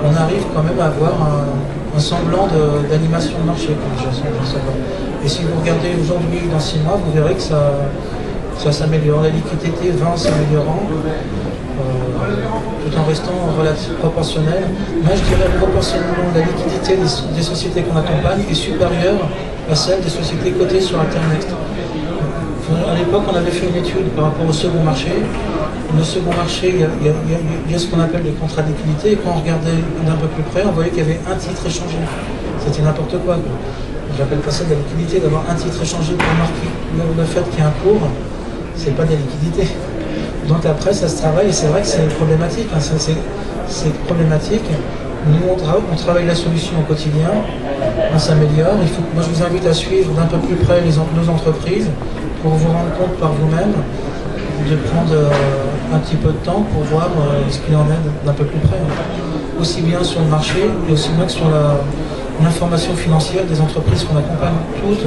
On arrive quand même à avoir un semblant d'animation de marché. Et si vous regardez aujourd'hui, dans 6 mois, vous verrez que ça s'améliore. La liquidité va en s'améliorant, tout en restant relativement proportionnel. Moi, je dirais proportionnellement, la liquidité des sociétés qu'on accompagne est supérieure à celle des sociétés cotées sur Internet. À l'époque, on avait fait une étude par rapport au second marché. Le second marché, il y a ce qu'on appelle les contrats de liquidité. Et quand on regardait d'un peu plus près, on voyait qu'il y avait un titre échangé. C'était n'importe quoi. Je n'appelle pas ça de la liquidité, d'avoir un titre échangé pour marquer le fait qu'il y a un cours, c'est pas de la liquidité. Donc après, ça se travaille et c'est vrai que c'est problématique. Hein. C'est problématique. Nous, on travaille la solution au quotidien, on s'améliore. Moi, je vous invite à suivre d'un peu plus près nos entreprises pour vous rendre compte par vous-même, de prendre un petit peu de temps pour voir ce qu'il en est d'un peu plus près. Aussi bien sur le marché, mais aussi bien que sur l'information financière des entreprises qu'on accompagne. Toutes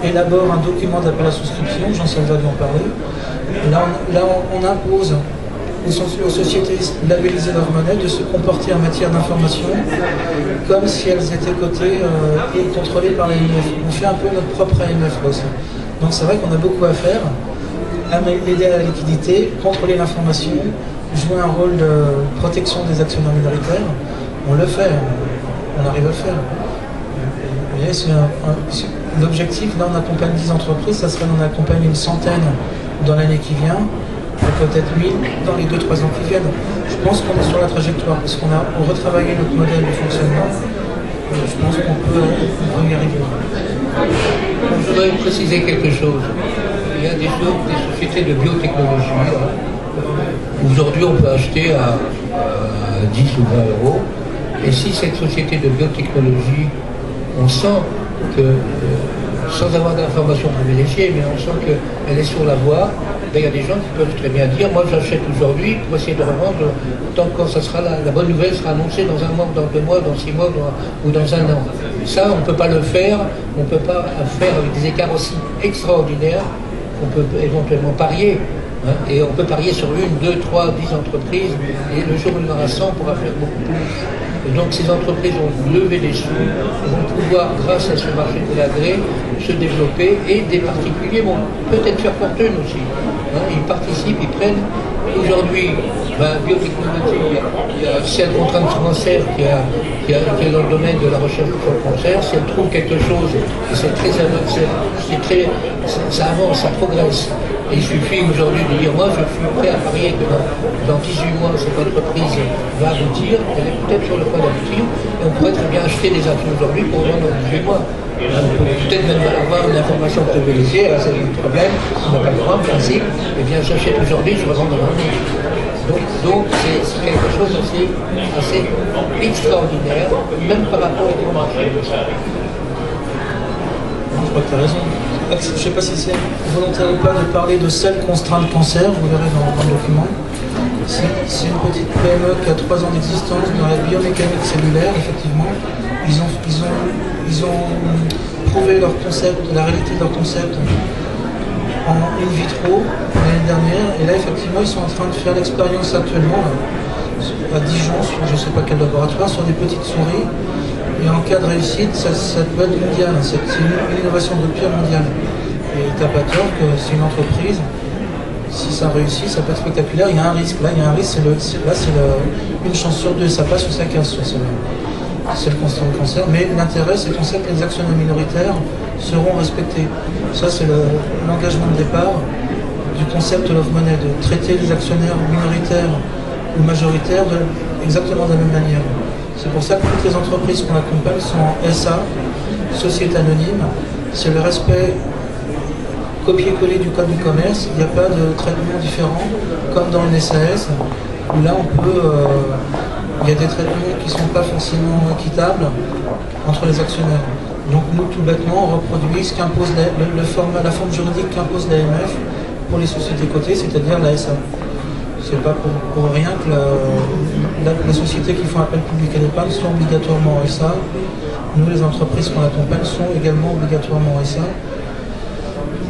élaborent un document d'appel à souscription, Jean-Sylvain va en parler. Là, on impose aux sociétés labellisées Love Money de se comporter en matière d'information comme si elles étaient cotées et contrôlées par l'AMF. On fait un peu notre propre AMF aussi. Donc c'est vrai qu'on a beaucoup à faire, aider à la liquidité, contrôler l'information, jouer un rôle de protection des actionnaires minoritaires. On le fait, on arrive à le faire. Vous voyez, l'objectif, là on accompagne 10 entreprises, ça serait d'en accompagner une centaine dans l'année qui vient, et peut-être 1000 dans les 2-3 ans qui viennent. Je pense qu'on est sur la trajectoire, parce qu'on a retravaillé notre modèle de fonctionnement. Je pense qu'on peut y arriver. Je voudrais préciser quelque chose. Il y a des sociétés de biotechnologie. Aujourd'hui, on peut acheter à 10 ou 20 euros. Et si cette société de biotechnologie, on sent que, sans avoir d'informations privilégiées, mais on sent qu'elle est sur la voie, il y a des gens qui peuvent très bien dire, moi j'achète aujourd'hui pour essayer de revendre, tant quand ça sera la bonne nouvelle sera annoncée dans un mois, dans 2 mois, dans 6 mois ou dans un an. Ça, on ne peut pas le faire, on ne peut pas faire avec des écarts aussi extraordinaires qu'on peut éventuellement parier. Hein, et on peut parier sur 1, 2, 3, 10 entreprises, et le jour où il y en aura 100, on pourra faire beaucoup plus. Et donc ces entreprises vont lever des sous, vont pouvoir, grâce à ce marché de l'agré, se développer, et des particuliers vont peut-être faire fortune aussi. Hein, ils participent, ils prennent. Aujourd'hui, biotechnologie, il y a cette contrainte cancer qui est dans le domaine de la recherche sur le cancer. Si elle trouve quelque chose, et c'est très avancé, ça avance, ça progresse. Et il suffit aujourd'hui de dire, moi je suis prêt à parier que dans 18 mois, cette entreprise va aboutir, elle est peut-être sur le point d'aboutir, et on pourrait très bien acheter des actions aujourd'hui pour vendre dans 18 mois. On peut peut-être même avoir une information privilégiée, c'est le problème, on n'a pas le droit, en principe, eh bien j'achète aujourd'hui, je revends dans l'année. Donc c'est quelque chose assez extraordinaire, même par rapport au marché. Je crois que tu as raison. Je ne sais pas si c'est volontaire ou pas de parler de Cell Constraint Cancer, vous verrez dans le document. C'est une petite PME qui a 3 ans d'existence dans la biomécanique cellulaire, effectivement. Ils ont prouvé leur concept, la réalité de leur concept en in vitro l'année dernière. Et là, effectivement, ils sont en train de faire l'expérience actuellement à Dijon, sur je ne sais pas quel laboratoire, sur des petites souris. Et en cas de réussite, ça peut être mondial. C'est une innovation de rupture mondiale. Et t'as pas tort que c'est une entreprise. Si ça réussit, ça peut être spectaculaire. Il y a un risque. Là, il y a un risque. C'est une chance sur 2. Ça passe ou ça casse. C'est le constat de cancer. Mais l'intérêt, c'est qu'on sait que les actionnaires minoritaires seront respectés. Ça, c'est l'engagement de départ du concept Love Money, de traiter les actionnaires minoritaires ou majoritaires exactement de la même manière. C'est pour ça que toutes les entreprises qu'on accompagne sont en SA, Société Anonyme. C'est le respect copier-coller du code du commerce, il n'y a pas de traitement différent, comme dans le SAS, où là on peut, il y a des traitements qui ne sont pas forcément équitables entre les actionnaires. Donc nous, tout bêtement, on reproduit ce qu'impose la forme juridique qu'impose l'AMF pour les sociétés cotées, c'est-à-dire la SA. C'est pas pour rien que les sociétés qui font appel public à l'épargne sont obligatoirement en SA. Nous, les entreprises qu'on accompagne sont également obligatoirement en SA.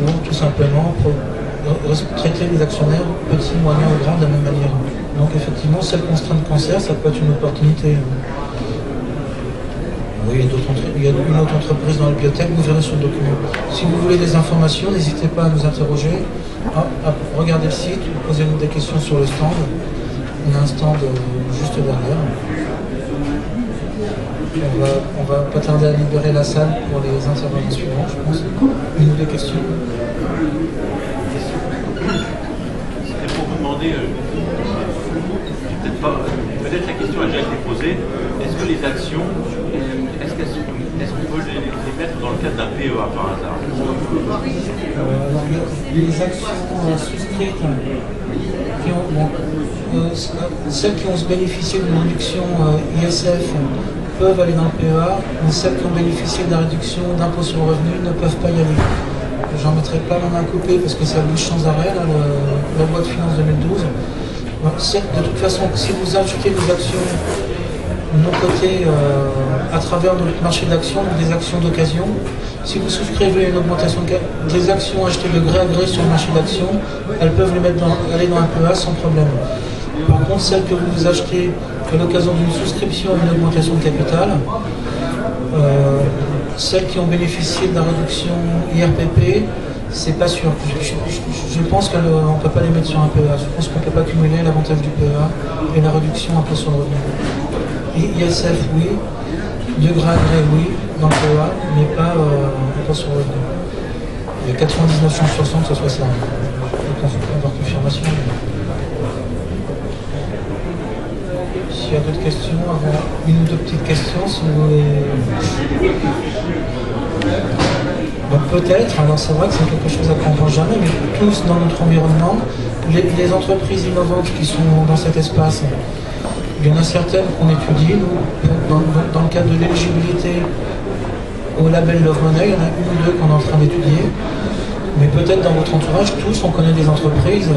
Donc tout simplement pour traiter les actionnaires petits, moyens ou grands de la même manière. Donc effectivement, cette contrainte cancer, ça peut être une opportunité. Oui, il y a une autre entreprise dans la bibliothèque, vous verrez sur le document. Si vous voulez des informations, n'hésitez pas à nous interroger. Regardez le site, posez-nous des questions sur le stand. On a un stand juste derrière. On va pas tarder à libérer la salle pour les intervenants suivants, je pense. Une ou deux questions. C'était pour vous demander, peut-être la question a déjà été posée, est-ce que les actions, est-ce qu'on peut les mettre dans le cadre d'un PEA par hasard? Les actions souscrites, celles qui ont bénéficié d'une réduction ISF peuvent aller dans le PEA, mais celles qui ont bénéficié de la réduction d'impôt sur le revenu ne peuvent pas y aller. J'en mettrai pas la main coupée parce que ça bouge sans arrêt, là, la loi de finances 2012. De toute façon, si vous achetez des actions non cotées à travers notre marché d'actions, des actions d'occasion, si vous souscrivez une augmentation des actions achetées de gré à gré sur le marché d'actions, elles peuvent aller dans un PEA sans problème. Par contre, celles que vous achetez à l'occasion d'une souscription à une augmentation de capital, celles qui ont bénéficié de la réduction IRPP, c'est pas sûr. Je pense qu'on ne peut pas les mettre sur un PEA. Je pense qu'on ne peut pas cumuler l'avantage du PEA et la réduction impôt sur le revenu. ISF, oui. De gré à gré, oui, dans le PEA, mais pas impôt sur le revenu. Il y a 99 chances sur 100 que ce soit ça. Donc on peut avoir confirmation. S'il y a d'autres questions, avant une ou deux petites questions, si vous voulez. Donc peut-être, alors c'est vrai que c'est quelque chose à comprendre jamais, mais tous dans notre environnement, les entreprises innovantes qui sont dans cet espace, il y en a certaines qu'on étudie, nous, dans le cadre de l'éligibilité au label Love Money, il y en a une ou deux qu'on est en train d'étudier. Mais peut-être dans votre entourage, tous, on connaît des entreprises,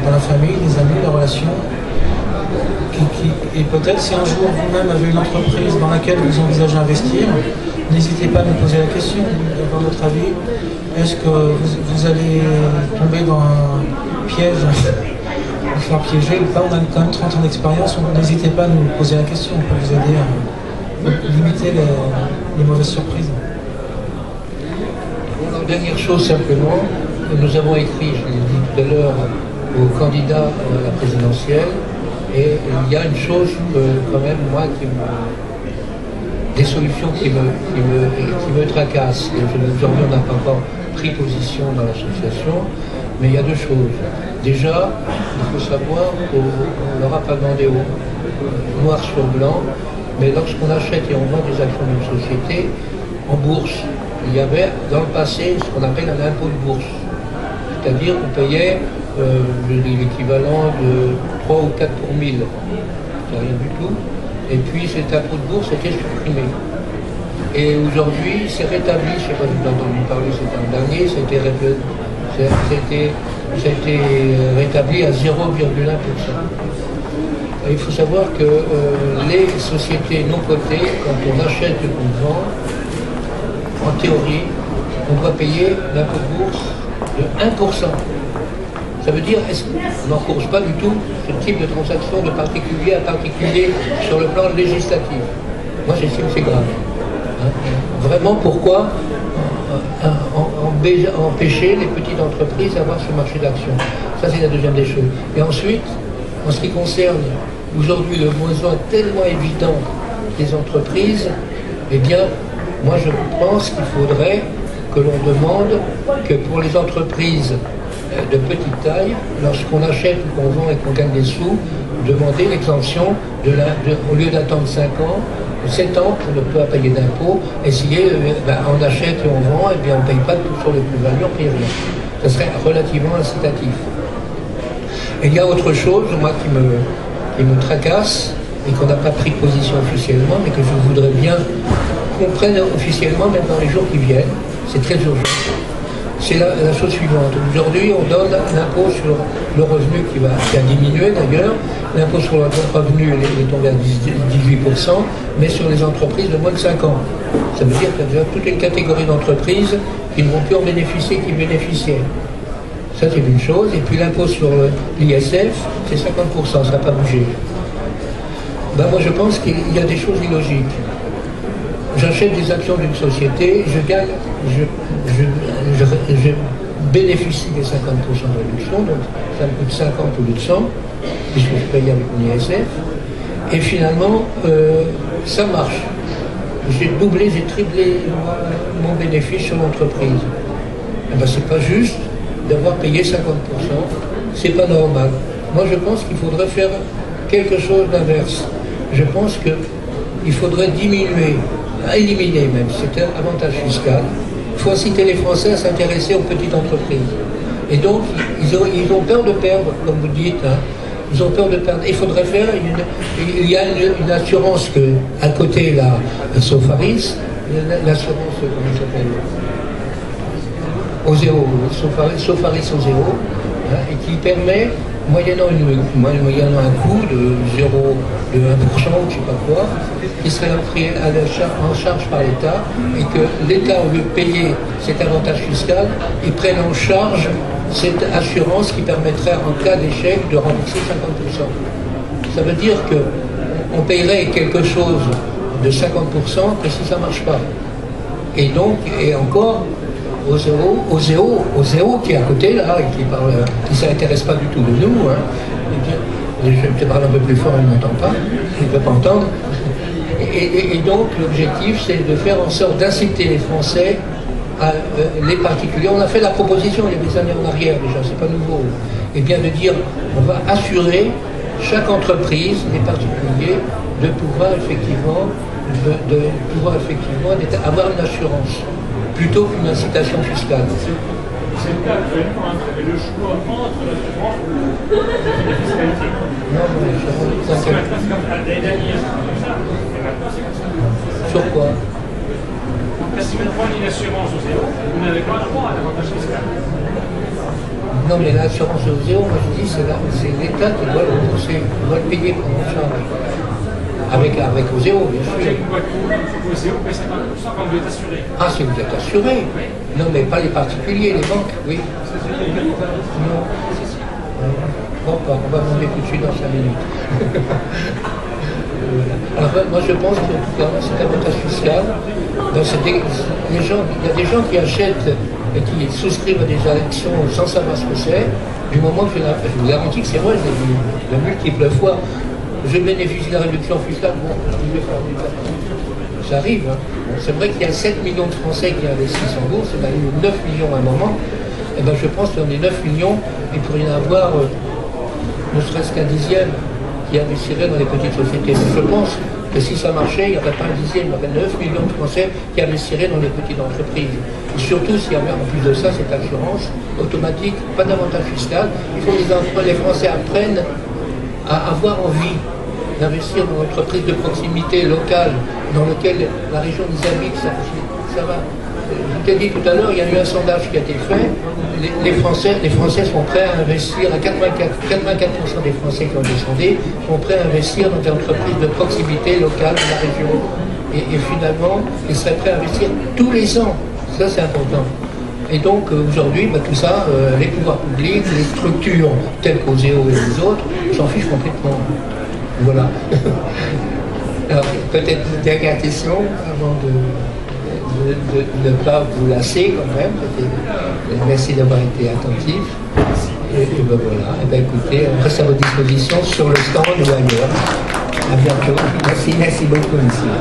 dans la famille, des amis, des relations. Et peut-être si un jour vous-même avez une entreprise dans laquelle vous envisagez d'investir, n'hésitez pas à nous poser la question, dans votre avis, est-ce que vous allez tomber dans un piège, vous faire piéger ou pas? On a quand même 30 ans d'expérience, n'hésitez pas à nous poser la question, on peut vous aider à limiter les mauvaises surprises. Dernière chose simplement, nous avons écrit, je l'ai dit tout à l'heure, aux candidats à la présidentielle, et il y a une chose quand même, moi, des solutions qui me tracassent. Et aujourd'hui, on n'a pas encore pris position dans l'association, mais il y a deux choses. Déjà, il faut savoir qu'on ne leur a pas demandé au noir sur blanc, mais lorsqu'on achète et on vend des actions d'une société, en bourse, il y avait dans le passé ce qu'on appelle un impôt de bourse. C'est-à-dire qu'on payait l'équivalent de 3 ou 4 pour 1000. C'est rien du tout. Et puis cet impôt de bourse était supprimé. Et aujourd'hui, c'est rétabli, je ne sais pas si vous avez entendu parler cet an dernier, ça a été rétabli à 0,1%. Il faut savoir que les sociétés non cotées, quand on achète et qu'on vend, en théorie, on doit payer l'impôt de bourse de 1%. Ça veut dire qu'on n'encourage pas du tout ce type de transaction de particulier à particulier sur le plan législatif. Moi, j'estime que c'est grave. Vraiment, pourquoi empêcher les petites entreprises d'avoir ce marché d'action? Ça, c'est la deuxième des choses. Et ensuite, en ce qui concerne aujourd'hui le besoin tellement évident des entreprises, eh bien, moi, je pense qu'il faudrait que l'on demande que pour les entreprises de petite taille, lorsqu'on achète ou qu'on vend et qu'on gagne des sous, demander l'exemption au lieu d'attendre 5 ans, 7 ans pour ne pas payer d'impôts, essayer, on achète et on vend, et bien on ne paye pas tout sur les plus-values, on ne paye rien. Ça serait relativement incitatif. Et il y a autre chose, moi, qui me tracasse, et qu'on n'a pas pris position officiellement, mais que je voudrais bien qu'on prenne officiellement, même dans les jours qui viennent. C'est très urgent. C'est la chose suivante. Aujourd'hui, on donne l'impôt sur le revenu qui a diminué d'ailleurs. L'impôt sur le revenu est tombé à 18%, mais sur les entreprises de moins de 5 ans. Ça veut dire qu'il y a déjà toute une catégorie d'entreprises qui ne vont plus en bénéficier, qui bénéficiaient. Ça, c'est une chose. Et puis l'impôt sur l'ISF, c'est 50%, ça n'a pas bougé. Ben, moi, je pense qu'il y a des choses illogiques. J'achète des actions d'une société, je gagne, je bénéficie des 50% de réduction, donc ça me coûte 50 au lieu de 100, puisque je paye avec mon ISF. Et finalement, ça marche. J'ai doublé, j'ai triplé mon bénéfice sur l'entreprise. Eh ben, c'est pas juste d'avoir payé 50%, c'est pas normal. Moi, je pense qu'il faudrait faire quelque chose d'inverse. Je pense qu'il faudrait diminuer, éliminer même cet avantage fiscal. Il faut inciter les Français à s'intéresser aux petites entreprises. Et donc, ils ont peur de perdre, comme vous dites. Hein. Ils ont peur de perdre. Il faudrait faire il y a une assurance que, à côté, la Sofaris, l'assurance, comment ça s'appelle, au zéro, Sofaris au zéro, hein, et qui permet, moyennant un coût de 1% ou je ne sais pas quoi, qui serait pris en charge par l'État, et que l'État, au lieu de payer cet avantage fiscal, il prenne en charge cette assurance qui permettrait, en cas d'échec, de rembourser 50%. Ça veut dire qu'on payerait quelque chose de 50% que si ça ne marche pas. Et donc, et encore, au zéro qui est à côté, là, et qui ne s'intéresse pas du tout de nous, hein, je parle un peu plus fort, il ne m'entend pas, il ne peut pas entendre. Et donc, l'objectif, c'est de faire en sorte d'inciter les Français, les particuliers. On a fait la proposition il y a des années en arrière déjà, c'est pas nouveau. Et bien de dire, on va assurer chaque entreprise, les particuliers, de pouvoir effectivement, avoir une assurance, plutôt qu'une incitation fiscale. C'est le cas actuellement, vous avez le choix entre l'assurance et la fiscalité. Non, mais je C'est l'année dernière, c'est comme ça, et maintenant c'est comme ça. Sur quoi? Si vous prenez une assurance au zéro, vous n'avez pas droit à l'avantage fiscal. Non, mais l'assurance au zéro, moi je dis, c'est l'État qui doit le rembourser, qui doit le payer pour en charge. Avec au zéro, bien sûr. Au zéro, mais 50% quand vous êtes assuré. Ah, si vous êtes assuré? Non, mais pas les particuliers, les banques, oui. Non. Bon, on va demander tout de suite dans 5 minutes. Alors, moi je pense que cet avantage fiscal, il y a des gens qui achètent et qui souscrivent à des actions sans savoir ce que c'est. Du moment que je vous garantis que c'est vrai, je l'ai vu de multiples fois. Je bénéficie de la réduction fiscale, bon, je vais faire ça arrive. Hein. Bon, c'est vrai qu'il y a 7 millions de Français qui investissent en bourse, il y en a eu 9 millions à un moment. Et ben, je pense qu'on est 9 millions, il pourrait y en avoir ne serait-ce qu'un dixième qui investirait dans les petites sociétés. Donc, je pense que si ça marchait, il n'y aurait pas un dixième, il y aurait 9 millions de Français qui investiraient dans les petites entreprises. Et surtout s'il y avait en plus de ça cette assurance automatique, pas d'avantage fiscal. Il faut que les Français apprennent à avoir envie d'investir dans une entreprise de proximité locale dans laquelle la région où ils habitent, ça va. Je t'ai dit tout à l'heure, il y a eu un sondage qui a été fait. Les Français sont prêts à investir, à 84% des Français qui ont des sondés sont prêts à investir dans des entreprises de proximité locale de la région. Et finalement, ils seraient prêts à investir tous les ans. Ça, c'est important. Et donc aujourd'hui, tout ça, les pouvoirs publics, les structures telles qu'Oseo et les autres, s'en fichent complètement. Voilà. Alors peut-être une dernière question avant de ne pas vous lasser quand même. Merci d'avoir été attentif. Et ben voilà. Et ben écoutez, on reste à votre disposition sur le stand ou ailleurs. À bientôt. Merci beaucoup, monsieur.